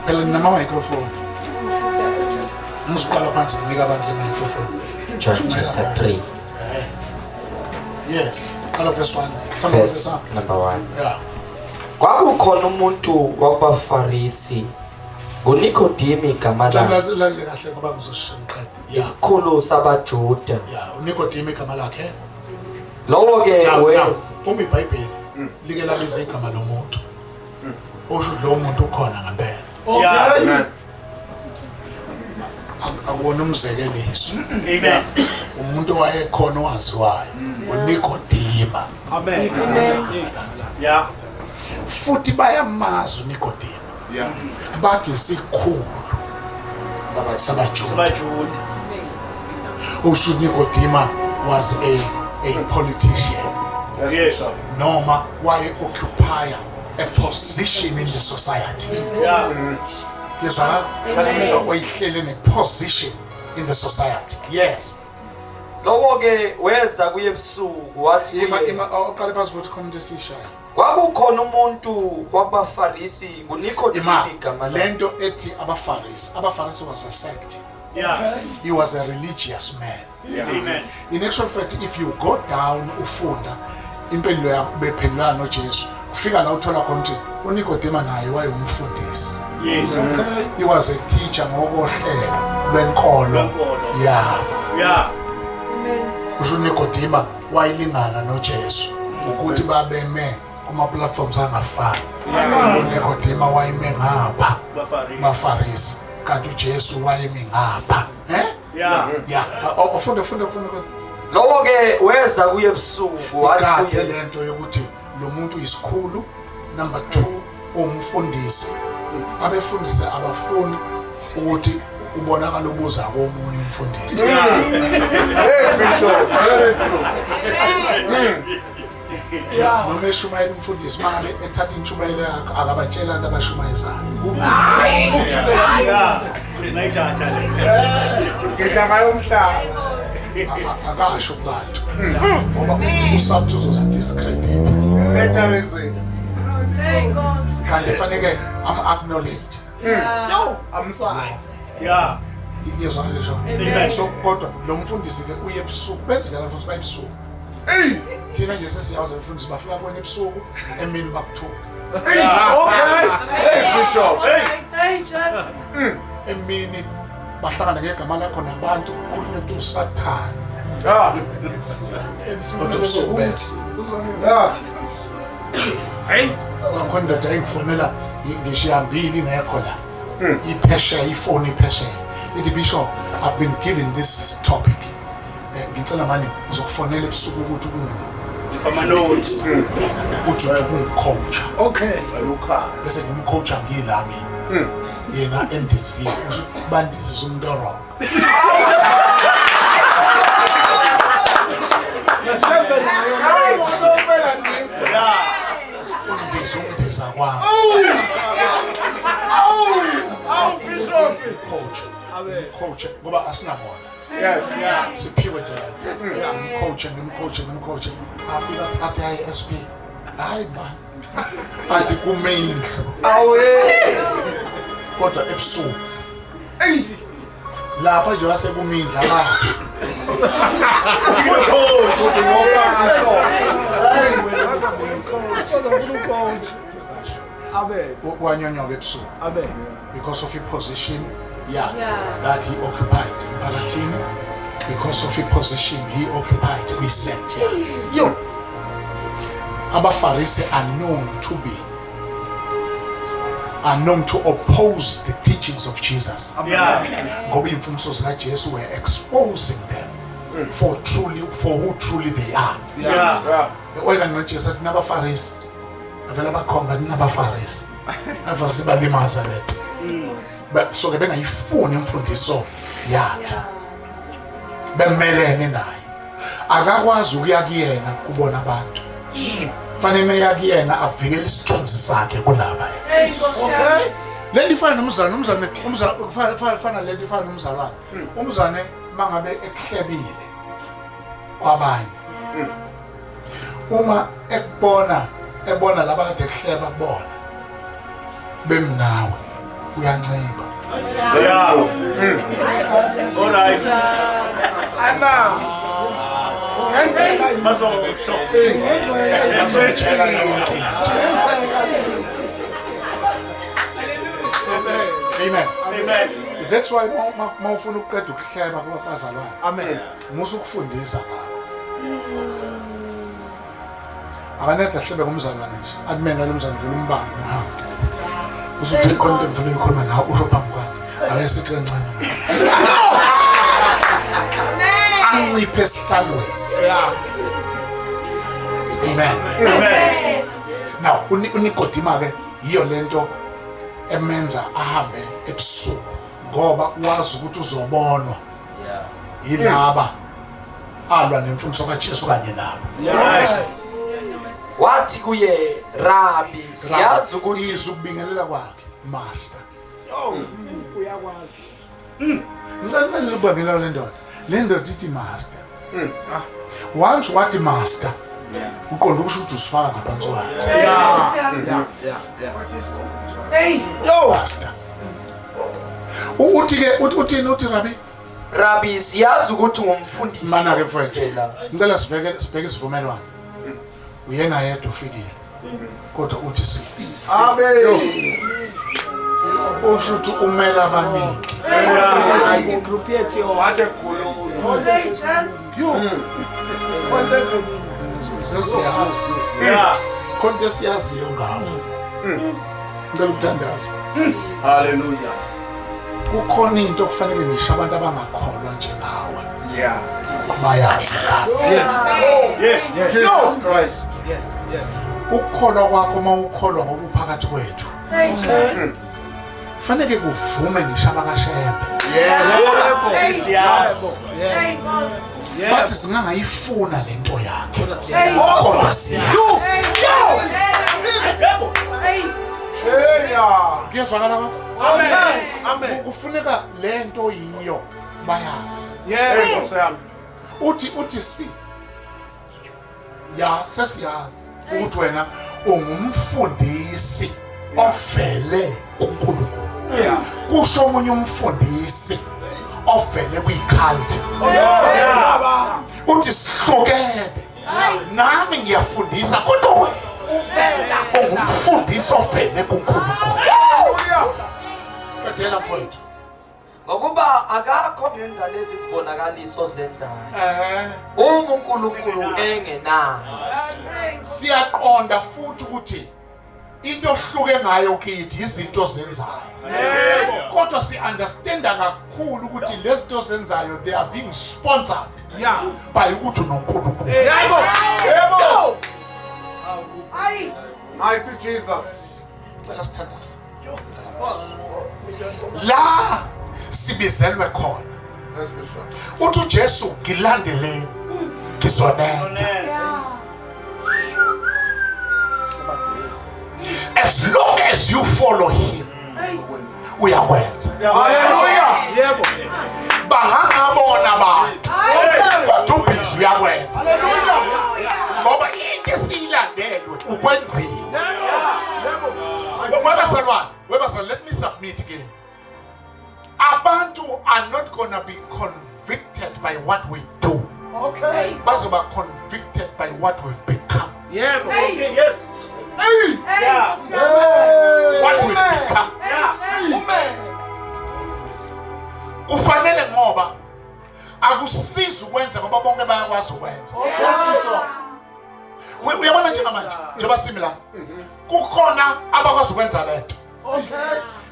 phela ninama-microphone ngiziqala phansi nginika abantu le-microphone John chapter 3, yes qala verse 1 verse number 1. yeah Kwakukhona umuntu wakubaFarisi, nguNikodimi igama lakhe, lalele kahle ngoba ngizoshiya ngiqede yeah isikhulu sabaJuda. yeah uNikodimi igama lakhe Lowo-ke Now, wezi uma iBhayibheli like labiza igama lomuntu osho ukuthi lowo muntu ukhona ngempela Yeah. akuwona umzekeliso Amen. umuntu owayekhona owaziwayo uNikodima Yeah. futhi bayamazi uNikodima Yeah. bathi isikhulu sabaJuda Sabajude. Nicodemus was a politician. Yes, sir. Noma occupy a position in the society. Yes, sir. In a position in the society. Yes. Lowo ke weza kuye ebusuku wathi Oqale phansi futhi khona into esishaya. kwakukhona umuntu wabafarisi nguNicodemus igama lakhe. Lento ethi abafarisi was a sect. Yeah. He was a religious man. Yeah. Amen. In actual fact, if you go down ufunda impendulo yakho bephendulana noJesu, ufika la uthola khona ukuthi uNicodemus naye wayengumfundisi. Yes. He was a teacher ngokohlelo lwenkolo. Yeah. Yeah. uNicodemus wayilingana noJesu ukuthi babeme kuma platforms angafani. uNicodemus wayeme ngapha bafarisi kanti uJesu wayeme ngapha. Yeah. Yeah. Ufunda. Lowo ke weza kuye ebusuku wathi Kade lento yokuthi lo muntu isikhulu. Number 2 umfundisi. Abefundisi abafuni ukuthi ubonakala ubuza komunye umfundisi. Noma eshumayela umfundisi mangabe ethatha intshumayelo yakhe akabatshela abantu abashumayezayo. Yeah. Mayithatha le. Ngidla ngayo umhlaba. Akasho kubantu. Ngoba usabuthu uzodiscredit. Betherism. Kanti fanele am-acknowledge. No, I'm sorry. Yeah. Yezwa ngisho. Amen. So kodwa lo mfundisi ke uye ebusuku benze njalo futhi bayebusuku. Thina nje sesiyazi abafundisi bafika kwena ebusuku emini bakuthuka. Okay. Hey, Bishop. Hey, Jesus. Emini bahlangana ngegama lakho nabantu kukhulunywa ukuthi uSathane. Yeah. Kodwa ebusuku bese. Yeah. Hey, ngakhona ndoda engifonela ngishiyambili ngekho la. Iphesheya ifoni iphesheya. Ithi Bishop, I've been given this topic. Ngicela manje uzokufonela ebusuku ukuthi Ama notes. ukuthi ungicoacha. Okay. Bese ngimcoacha ngilami. Yena endiziye bandizisa umuntu wrong. Undisa kwami. Coach ngoba asinabona. Yes. Siphiwe nje la. Ngimcoach. Afika athi ISP. Hayi man. Athi kumendlo. Kodwa ebusuku. Lapha nje wasekumindla la. Wanyonyoba ebusuku. Because of his position that he occupied in Palatine, because of his position he occupied with sect. Yo, Abafarisi are known to oppose the teachings of Jesus. Ngoba imfundiso zika Jesu were exposing them for who truly they are. Wena noJesu athi nabafarisi avela bakhomba nabafarisi. Abafarisi balimaza letho. But so bengayifuni imfundiso yakhe. Bemelene naye. Akakwazi ukuya kuyena kubona abantu. Fanele meya kuyena avikele isithunzi sakhe kulaba. Okay. Leli fana nomzane fana leli fana nomzalwane. Umzane mangabe ekuhlebile kwabanye. Uma ebona laba kade ekuhleba kubona. Bemnawe uyanceba. Yeah. All right. Amen. Amen. That's why mawufuna ukuqeda ukuhleba kubazalwane. Amen. Musu ukufundisa ngabo. Akanethe ahlebe kumzalwane nje. Akumele lo mzalwane vele umbanga ngihamba. Usuthi konke vele ikhona la usho phambi kwakhe. Ayesithi kancane. Anciphe esihlalweni. Yeah. Amen. Amen. Now uNicodemus ke yiyo lento emenza ahambe ebusuku ngoba wazi ukuthi uzobonwa yilaba alwa nemfundiso kaJesu kanye nabo. wathi kuye Rabbi siyazi ukuthi izwi ukubingelela kwakhe master. Uyakwazi. Ngicela ukubangela le ndoda. Le ndoda ithi master. Once wathi master. Uqonda ukusho ukuthi usifaka ngaphansi kwakhe. Hey. Yo master. Uthi Rabbi? Rabbi siyazi ukuthi ngumfundisi. Mana ke mfowethu. Ngicela sibheke isivumelwano. Uyena yedwa ufikile. Kodwa uthi sifile. Amen. Usho ukuthi umela abaningi. What a colon. Hey, just. Sesiyazi. Konke siyaziyo ngawo. Ngicela ukuthandaza. Hallelujah. Kukhona into okufanele ngisho abantu abangakholwa njengawe. Yeah. Bayazi. Yes. Jesus Christ. Ukukholwa kwakho mawukholwa ngoba uphakathi kwethu. Hey, just. Kufanele kuvume ngisho abakashembe. Hey, boss. Bathi singangayifuna lento yakhe. Hey. Kodwa siyazi. Hey. Kuyezwakala kwakho? Amen. Kufuneka lento yiyo bayazi. Yeah. Uthi si. Ya sesiyazi ukuthi wena ungumfundisi ovele kuNkulunkulu. Kusho omunye umfundisi ovele kwiCult. Uthi sihlukene. Nami ngiyafundisa kodwa wena ungumfundisi ovele kuNkulunkulu. Qedela mfowethu. ngokuba akakho ngenza lezi zibonakaliso zenzayo uNkulunkulu engenayo. Siyaqonda futhi ukuthi into ohluke ngayo kithi izinto zenzayo. Kodwa si-understanda kakhulu ukuthi lezi zinto zenzayo they are being sponsored by ukuthi uNkulunkulu. Hey. Mighty Jesus. Cela sithandaze. La sibizelwe khona. Let's be sure. Uthi uJesu ngilandeleni ngizonenza. As long as you follow him, uyakwenza. Hallelujah. Bangangabona abantu kodwa ubhizi uyakwenza. Ngoba into esiyilandelwe ukwenziwa. Webasal, let me submit again. Abantu are not gonna be convicted by what we do. Okay. Bazoba convicted by what we've become. Yeah. Hey. Yes. Hey. What we've become. Kufanele ngoba akusizi ukwenza ngoba bonke bayakwazi ukwenza. Uyabona njengamanje njengoba simi la kukhona abakwazi ukwenza lento.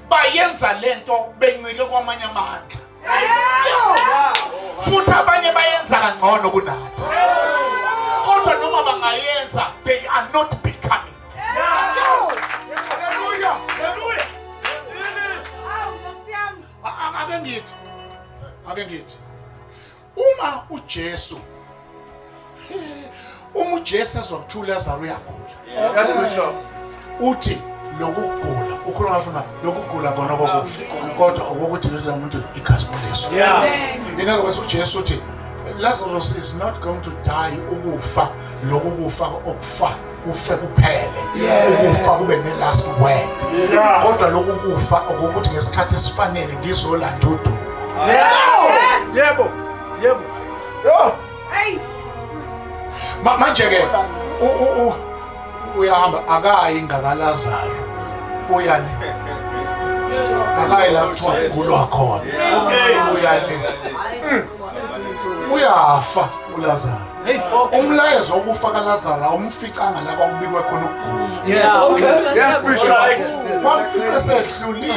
Bayenza lento bencike kwamanye amandla. Futhi abanye bayenza kangcono kunathi. Kodwa noma bangayenza they are not becoming. Ake ngithi uma uJesu ezokuthula Lazarus uyagula. Let's be sure. Uthi lokugula ukhuluma ngafuna lokugula bona bokufi kodwa ukuthi lo muntu ikhasimuliso. In other words uJesu uthi Lazarus is not going to die ukufa lokufa okufa ufe kuphele ukufa kube ne last word kodwa lokufa ukuthi ngesikhathi esifanele ngizolanda udumo. Yebo. Hey. Manje ke uyahamba akayi ngakaLazaro uyale akayi la kuthiwa kulwa khona uyale uyafa uLazaro. Umlayezo wokufa kaLazaro awumficanga la kwakubikwe khona ukugula. Yeah. Okay. Yes, we shall. Kwamfica sehlulile.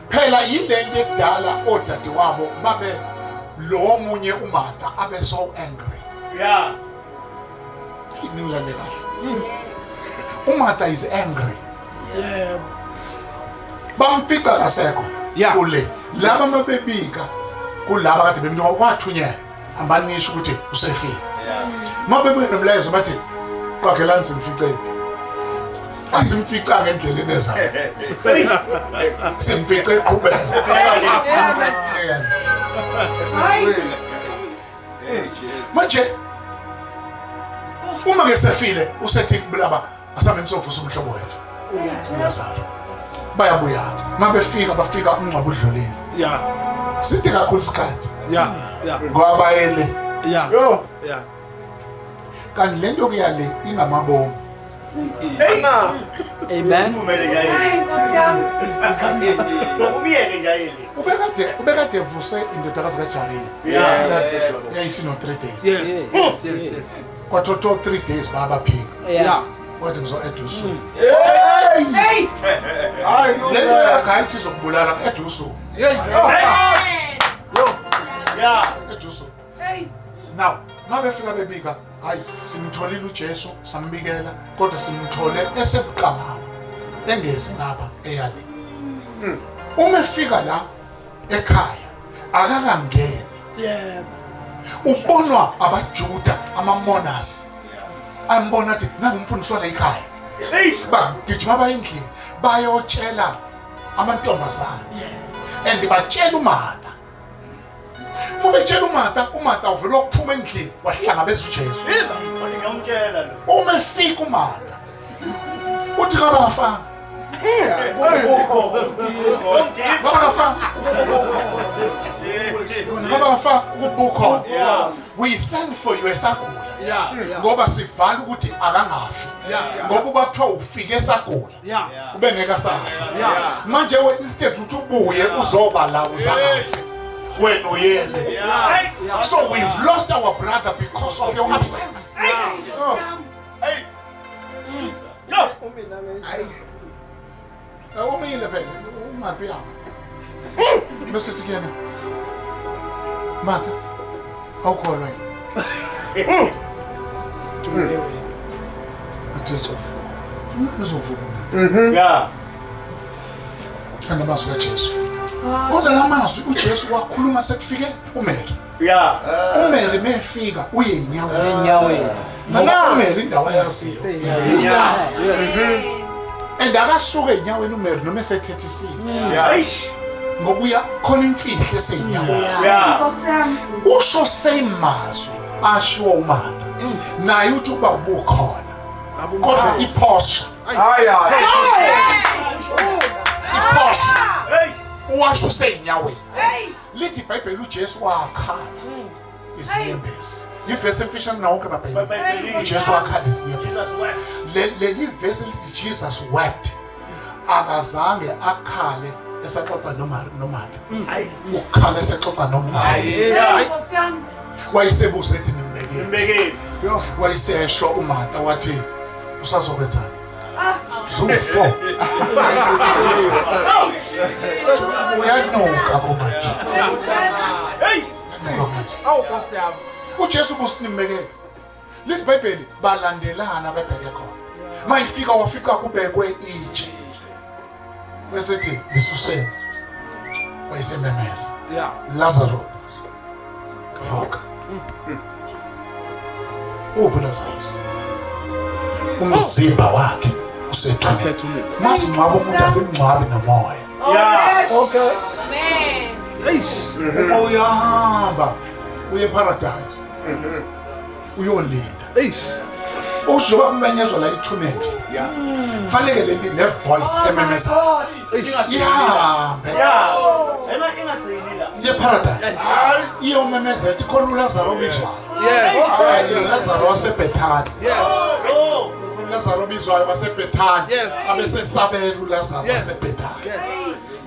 Phela yilento ekudala odadewabo babe lo munye uMartha abe so angry. Yeah. Ngilale kahle. uMartha is angry. Bamfica kasekho. Yeah. Ule laba mabebika kulaba kade bemnika kwathunyelwa abanisho ukuthi usefile mabebika nomlayezo bathi qaqelani simficele asimfica ngendlela enezayo simfice eqhubeka manje uma ke sefile usethi kulaba asambe nisovusa umhlobo wethu uLazaro bayabuya mabefika bafika umncwabo udlulile sithi kakhulu isikhathi ngoba yele kanti lento kuyale ingamabomu Amen. ubekade vuse indodakazi kaJarili yayisino 3 days Yes. kwathoto 3 days babaphika wathi ngizo edusu lento yakhayithi zokubulala edusu edusu now mabefika bebika hayi simtholile uJesu sambikela kodwa simthole esebuqamayo engezi ngapha eyali uma efika la ekhaya akakangeni ubonwa abaJuda amamonas ambona athi nangumfundisi wala ekhaya bagijima bayindlini bayotshela amantombazane and batshela uMatha Mubetshela uMatha uvela ukuphuma endlini wahlangabeza uJesu. Ngiyamtshela lo. Uma efika uMatha uthi kabafana. Kabafana ukubukho. We send for you esagula. Ngoba sivala ukuthi akangafi. Ngoba kwathiwa ufike esagula. Ube ngeke asafa. Manje wena instead uthi ubuye uzoba la uzangafi. When we so we've lost our brother because of your absence. Umile phela uMatha uyama. Bese tikena. Matha. Awukholwa yini? Athesofu. Uzovuka. Yeah. Kana bazo kaJesu. Kodwa lamazwi uJesu wakhuluma sekufike uMary. Yeah. uMary mefika uye inyaweni. Ngoba uMary indawo yasilo. And akasuka inyaweni uMary noma esethethisiwe. Yeah. Ngokuya khona imfihlo esenyaweni. Yeah. Usho semazwi ashiwo uMatha. Naye uthi ukuba ubukhona. Kodwa iposha. Iposha. Washo seyinyaweni. Lithi iBhayibheli uJesu wakhala izinyembezi. Ivesi emfishane nawo ke baBhayibheli. uJesu wakhala izinyembezi. Leli vesi lithi Jesus wept. Akazange akhale esaxoxa noMatha. Ukhala esaxoxa noMatha. Wayesebuza ethi nimbekeni. Wayesesho uMatha wathi usazokwenzani? Zufo. Uyanuka kumanje. uJesu businimekele. Lithi iBhayibheli balandelana bebheke khona. Mayifika wafika kubekwe itshe. Bese ethi lisuseni. Wayesememeza. Lazarus. Vuka. Lazarus. Umzimba wakhe usethule. Masingcwaba umuntu asingcwabi nomoya. Yeah. Okay. Amen. Uyahamba uye paradise. Uyolinda. Ujoba kumenyezwa la ithuneni. Fanele le voice ememeza. Ihambe. Ye paradise. Iyo memeza ethi khona uLazaro obizwayo. Lazaro waseBethani. Lazaro obizwayo waseBethani. Abesesabela uLazaro waseBethani.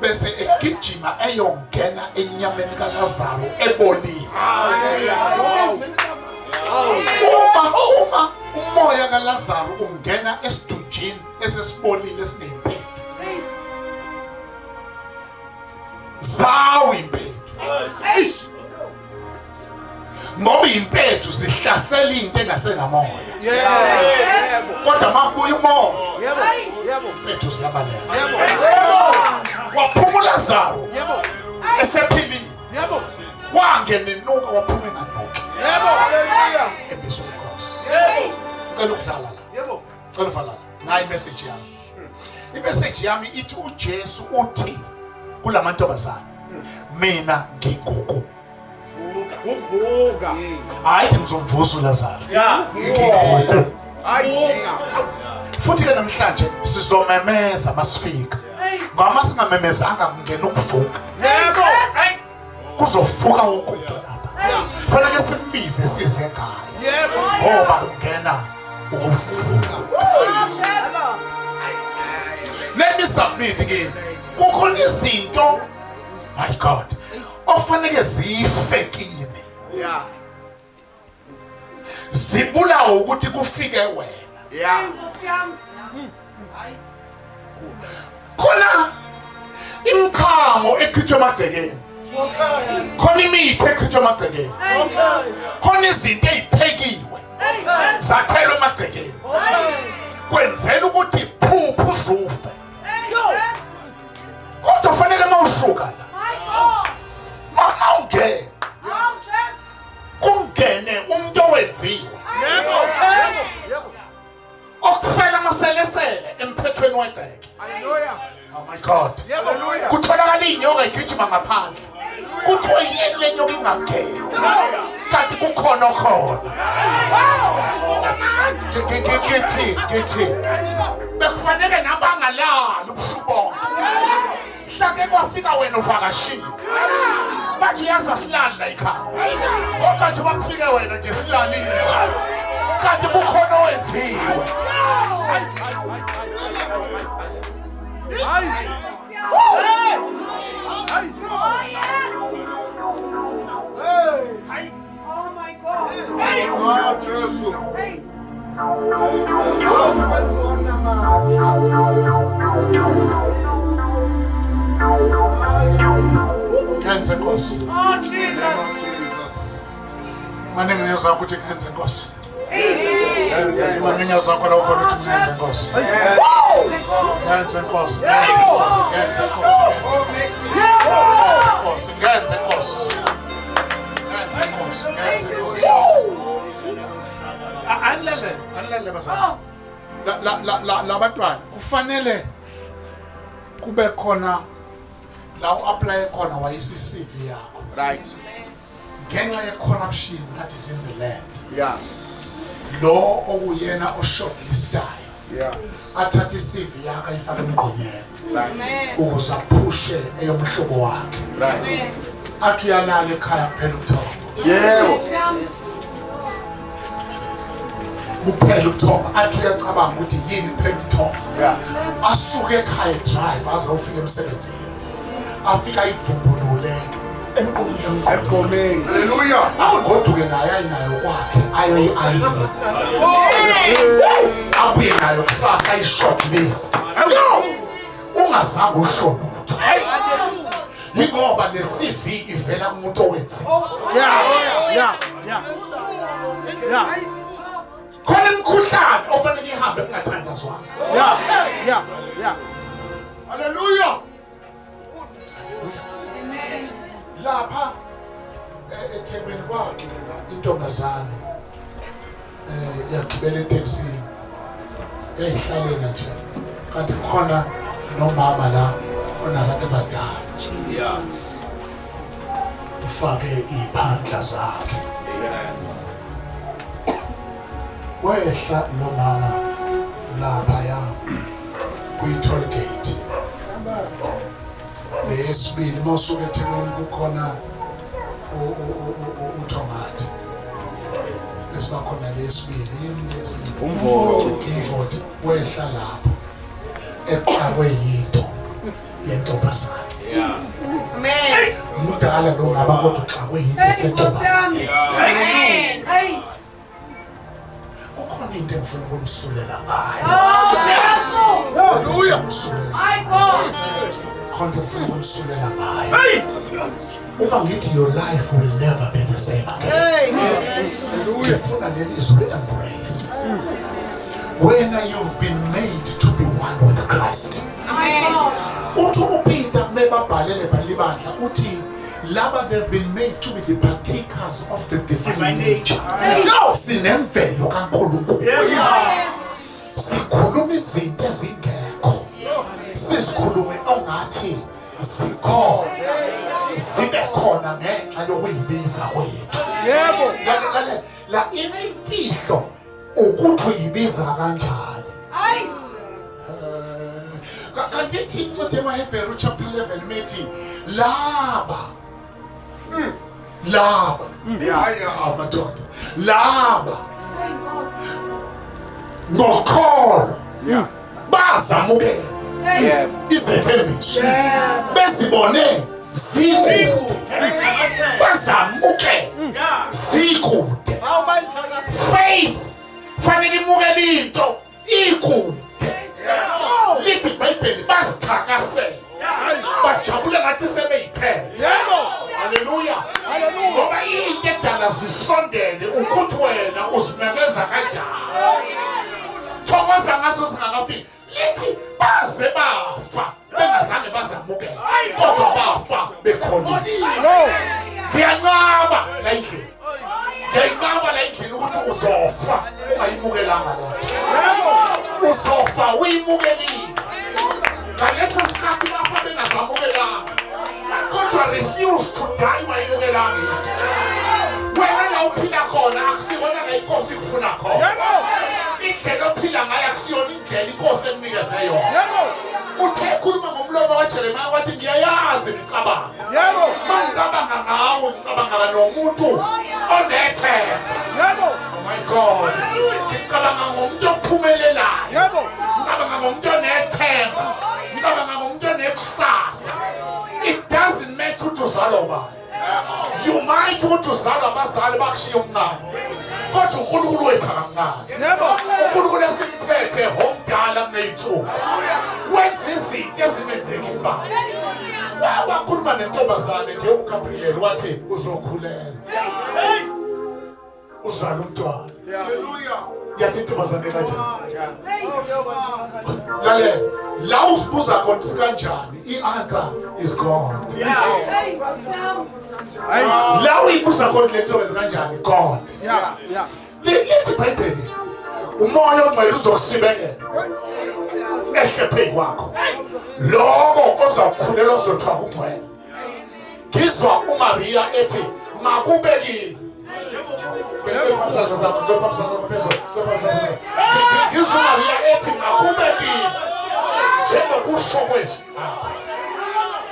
Bese egijima eyongena enyameni kaLazaro ebolile. Uma umoya kaLazaro ungena esidunjini esesibolile esinempethu. Zawu impethu. Ngoba impethu zihlasela into engasenamoya. Kodwa makubuya umoya. Impethu ziyabaleka. Waphuma uLazaro. esephilile. Yebo. Wangena enuka waphuma enganuki. Yebo. Hallelujah. Ebizwa inkosi. Yebo. Cela ukuvala la. Yebo. Cela uvala la. Nayi message yami. I-message yami ithi uJesu uthi kulamantombazana mina ngigugu. Uvuka. Hayi ngizomvusa uLazaro. Yeah. Ngigugu. Hayi. Futhi ke namhlanje sizomemeza masifika. Ngama singamemezanga kungena ukuvuka. Yebo. Hayi. Kuzovuka wonke umuntu lapha. Fanele simize size ngayo. Yebo. Ngoba kungena ukuvuka. Let me submit again. Kukhona izinto, my God, ofanele zife kimi. Yeah. Zibulawa ukuthi kufike wena. Yeah. Khona imikhango ekhithwe emagcekeni. Khona imithi ekhithwe emagcekeni. Khona izinto eziphekiwe zathelwa emagcekeni. Kwenzela ukuthi phuphu uzufe. Kodwa fanele mawusuka la. Mama ungene. Kungene umuntu owenziwe. Yebo. Yebo. Okufela amaselesele emphethweni wegceke. Hallelujah. Oh my God. Hallelujah. Kutholakala inyoka igijima ngaphandle. Kuthiwa yini le nyoka ingangeni? Kanti kukhona khona. Ngithi. Bekufanele nabangalali ubusuku bonke. Mhlake kwafika wena uvakashile. Bathi uyaza silala la ekhaya. Kodwa nje bakufike wena nje silalile. Kanti kukhona owenziwe. Hayi. Oh my God. Ah, Jesu. Ngenze Nkosi. Oh Jesus. Manje ngiyazwa ukuthi ngenze Nkosi. Manje ngiyazwa khona ukuthi ngenze Nkosi. Ngenze Nkosi. Anilele bazana. La bantwana kufanele kube khona la u-apply khona wayisi CV yakho. Right. Ngenxa ye-corruption that is in the land. Yeah. Lo okuyena o-shortlistayo. Yeah. Athathe i-CV yakho ayifake emgqonyeni. Right. Ukuze aphushe eyomhlobo wakhe. Right. Athi uyalala ekhaya kuphela ubuthongo. Yebo. Kuphela ubuthongo. Athi uyacabanga ukuthi yini kuphela ubuthongo. Yeah. Asuke ekhaya drive aze ufike emsebenzini. Afika ivumbulule Emgqomeni. Hallelujah. agoduke naye ayinayo kwakhe ayoyi-ayini. Abuye nayo kusasa ayi-shortlist. Ungazange usho lutho. Yingoba le-CV ivela kumuntu owenziwe. Yeah. Khona imikhuhlane ofanele ihambe kungathandazwanga. Yeah. Hallelujah. Lapha eThekwini kwakhe intombazane yagibela etekisini yayihlalela nje kanti khona nomama la onabantu abadala. Ufake iphandla zakhe. Wehla lo mama lapha ya kwi-toll gate. Lesibili mawusuka eThekwini kukhona uThongati. Bese bakhona lesibili umvoti wehla lapho eqhakwe yinto yentombazane. Amen. Umdala lo ngaba kodwa uxakwe yinto esentombazane. Amen. Hey. Kukhona into engifuna ukumsulela ngayo. Oh Jesus. Hallelujah. Umsulela. My God. Khona ngifuna ukumsulela ngayo. Uma ngithi your life will never be the same again. Ngifuna lelizwe embrace. When you've been made to be one with Christ. Amen. Uthi uPeter mebabhalele bandla uthi laba they've been made to be the partakers of the divine nature. No, sinemvelo kaNkulunkulu. Sikhuluma izinto ezingekho. Sisikhulume ongathi sikhona. Sibe khona ngenxa yokuyibiza kwethu. Yebo. La imfihlo ukuthi uyibiza kanjani. Hayi. Kanti ithi incwadi yamaHebheru chapter 11 methi laba amadoda laba ngokholo bazamukela izethembiso besibone zikude bazamukela zikude faith fanele imukela into ikude lithi iBhayibheli basithakasela bajabule ngathi sebeyiphethe. Haleluya. Ngoba into edala sisondele ukuthi wena uzimemeza kanjani. Thokoza ngaso singakafiki. Lithi baze bafa bengazange bazamukela kodwa bafa bekholile. Ngiyanqaba la endlini. Ngiyanqaba la endlini ukuthi uzofa ungayimukelanga lento. Uzofa uyimukelile. Ngaleso sikhathi bafa bengazamukelanga. Kodwa refuse to die wayimukelanga into. Wena la uphila khona akusibona la inkosi kufuna khona. Indlela ophila ngayo akusiyona indlela inkosi ekunikeza yona. Uthe khuluma ngomlomo kaJeremiah wathi ngiyayazi ngicabanga. Mangicabanga ngawo ngicabanga nomuntu onethemba. Oh my God. Ngicabanga ngomuntu ophumelelayo. Ngicabanga ngomuntu onethemba. Ngicabanga ngomuntu onekusasa. It doesn't matter ukuthi uzalwa ubani. You might ukuthi uzalwa abazali bakushiya omncane. Kodwa uNkulunkulu wethu akancane. uNkulunkulu esimphethe omdala kuneyithuko. Wenza izinto ezimenzeki kubantu. Wakhuluma nentombazane nje uGabriel wathi uzokhulela. Uzala umntwana. Haleluya. Yathi intombazane kanjani? Lale la usibuza khona kanjani? I-answer is God. La uyibuza khona le ntombazane kanjani? God. Lithi iBhayibheli umoya ongcwele uzokusibekela ehle phezu kwakho. Lokho ozakukhulela uzothiwa ungcwele. Ngizwa uMaria ethi makube kimi. Ngizwa uMaria ethi makube kimi. Njengokusho kwezwi lakho.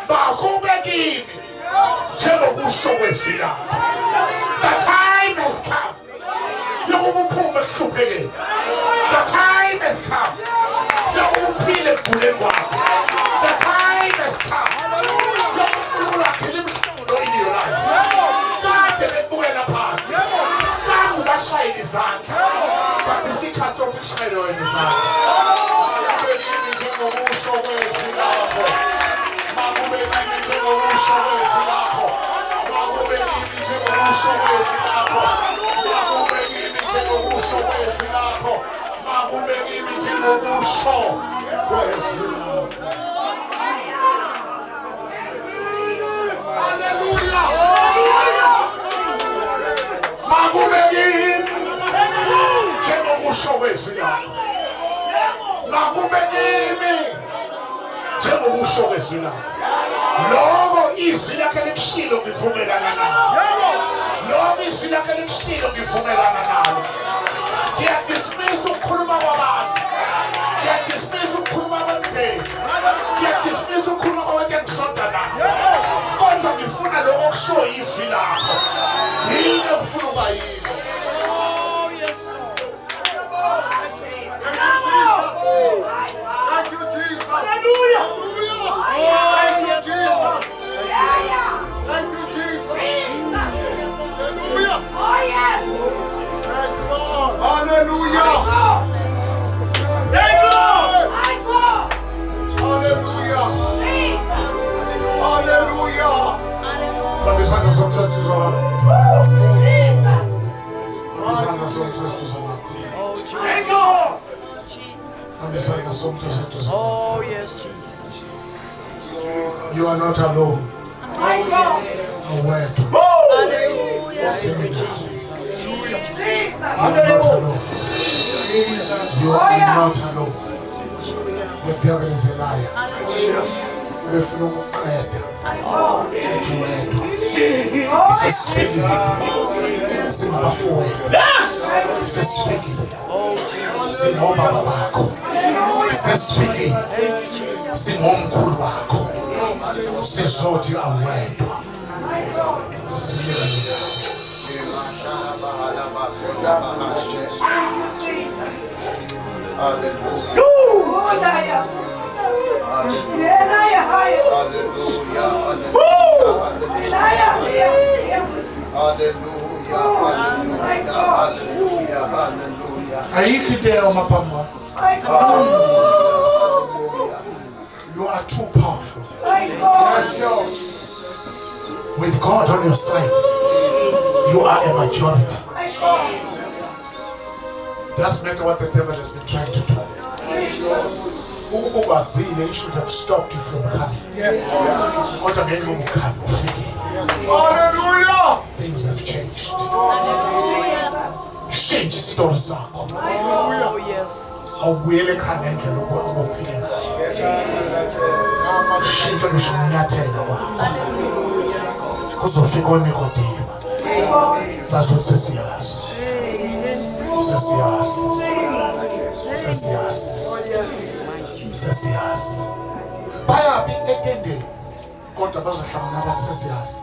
Makube kimi. Njengokusho kwezwi lakho. The time has come. Yokuphuma ehluphekeni. The time has come. Yokuphila ebuleni kwakho. The time has come. Yokuphula akhele imhlulo in your life. Kade bebukela phansi. Kade ubashayela izandla. But isikhathi sokuthi kushayele wena izandla. Makube kimi njengokusho kwezwi lakho. Makube kimi njengokusho kwezwi lakho. Makube kimi njengokusho kwezwi lakho. Makube kimi njengokusho kwezwi lakho. Makube kimi njengokusho kwezwi lakho. Hallelujah. Makube kimi njengokusho kwezwi lakho. Makube kimi njengokusho kwezwi lakho. Lokho izwi lakhe likushilo ngivumelana nalo. Lokho izwi lakhe likushilo ngivumelana nalo. Ngiyadismiss ukukhuluma kwabantu. Ngiyadismiss ukukhuluma kwabantwana. Ngiyadismiss ukukhuluma kwabantu engisonda nabo. Kodwa ngifuna lokho okusho izwi lakho. Yini ufuna ukuba yini? Thank you, Jesus. Hallelujah. Thank you, Jesus. Thank you, Jesus. Hallelujah. Oh yes. Thank you, Lord. Hallelujah. Thank you. I go. Hallelujah. Jesus. Hallelujah. Babisana somthetho wakho. Jesus. Babisana somthetho wakho. Thank you. Babisana somthetho wakho. Oh yes, Jesus. You are not alone. Awedwa. Simi nawe. You are not alone. The devil is a liar. Befuna ukuqeda. Ethi wedwa. Sesifikile. Singabafowethu. Sesifikile. Singobaba bakho. Sesifikile. Singomkhulu bakho. Sizothi awedwa. Siyela. Ayikideo mapamwa. You are too powerful. With God on your side, you are a majority. Doesn't matter what the devil has been trying to do. He should have stopped you from coming. Hallelujah. Things have changed. Change stories. Awuyele khangendlela ubufike ngayo. Shintsha ngisho umnyathela kwakho. Kuzofika oNikodima. Bazothi sesiyazi. Sesiyazi. Sesiyazi. Sesiyazi. Bayabi etendeni kodwa bazohlangana nabathi sesiyazi.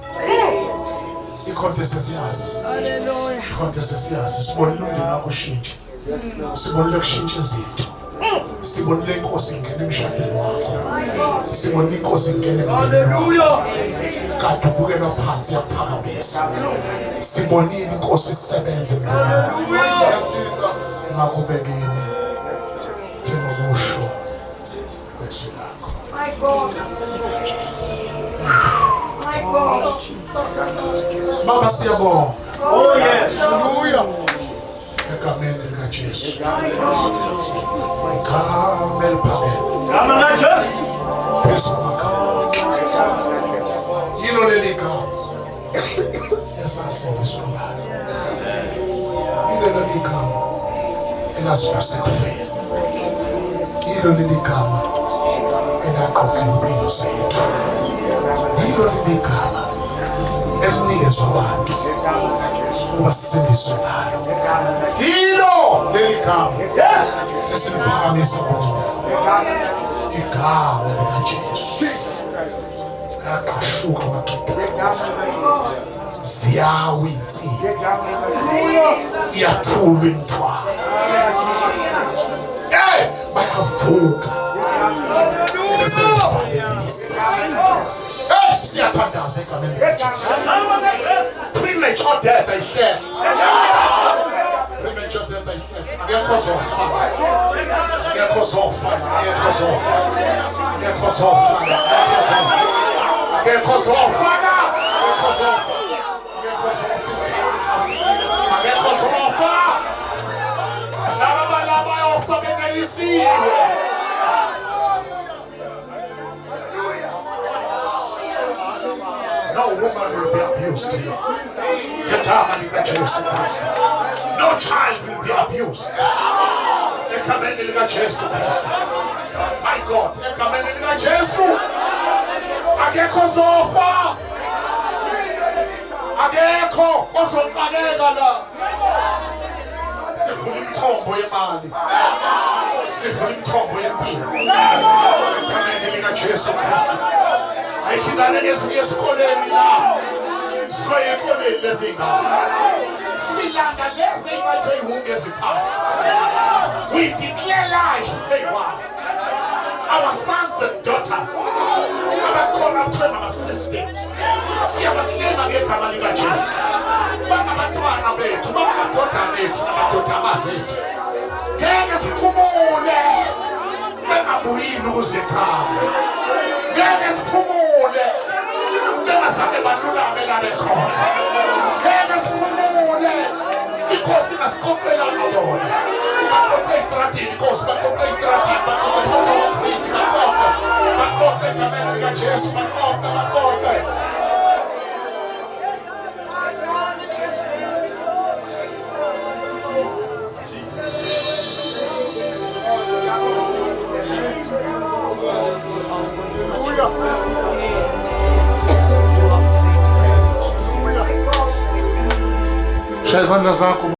Ikhonto sesiyazi. Hallelujah. Ikhonto sesiyazi. Sibonile umndeni wakho ushintsha. Sibonile kushintsha izinto. Sibonile inkosi ingena emshadweni wakho. Sibonile inkosi ingena emndenini wakho. Kade ubukela phansi yaphakamisa. Sibonile inkosi isebenza emndenini wakho. Ngakubekeni njengokusho kwezwi lakho. My God. My God. Baba siyabonga. Oh yes. Hallelujah. Egameni likaJesu. Igama eliphakeme. Gama likaJesu. Phezu kwamagama. Yilo leli gama. Esasindiswa ngalo. Yilo leli gama. Elasivuse kufela. Yilo leli gama. Elaqoqa impilo zethu. Yilo leli gama. Elinikezwa abantu. Kuba sisindiswe ngalo. Yilo leli gama. Esiliphakamisa kulo. Igama likaJesu. Yaqashuka amaqeda. Ziyawinsi. Iyathulwa imithwalo. Bayavuka. Ebeseluvalelisa. Siyathandaza egameni likaJesu. Premature death ayihlehla. Premature death ayihlehla. Akekho ozofana. Akekho ozofana. Akekho ozofana. Akekho ozofana. Akekho ozofana. Akekho ozofana. Akekho ozofana isikhathi sakhe. Akekho ozofana. Laba balaba yofa benelisiwe. No woman will be abused here. Igama likaJesu Kristu. No child will be abused. Egameni likaJesu Kristu. My God, egameni likaJesu. Akekho zofa. Akekho ozoxakeka la. Sifuna imithombo yemali. Sifuna imithombo yempilo. Egameni likaJesu Kristu. Ayihidane ngesinye esikoleni la. Siye ekoleni lezingane. Silanga lezi ibathe ihunge eziphansi. We declare life favor. Our sons and daughters. Abacorrupted our systems. Siyabaklema ngegama likaJesu. Bangabantwana bethu, bangamadodana ethu namadodakazi ethu. Ngeke siphumule. Bengabuyile ukuzekhaya. Ngeke siphumule. Bengasabe balulame la bekhona. Ngeke siphumule. Inkosi ngasiqoqela amabona. Baqoqa itratini, inkosi baqoqa itratini, baqoqa phakathi kwabaphrithi, baqoqa egameni likaJesu, baqoqa. Shaya izandla zakho.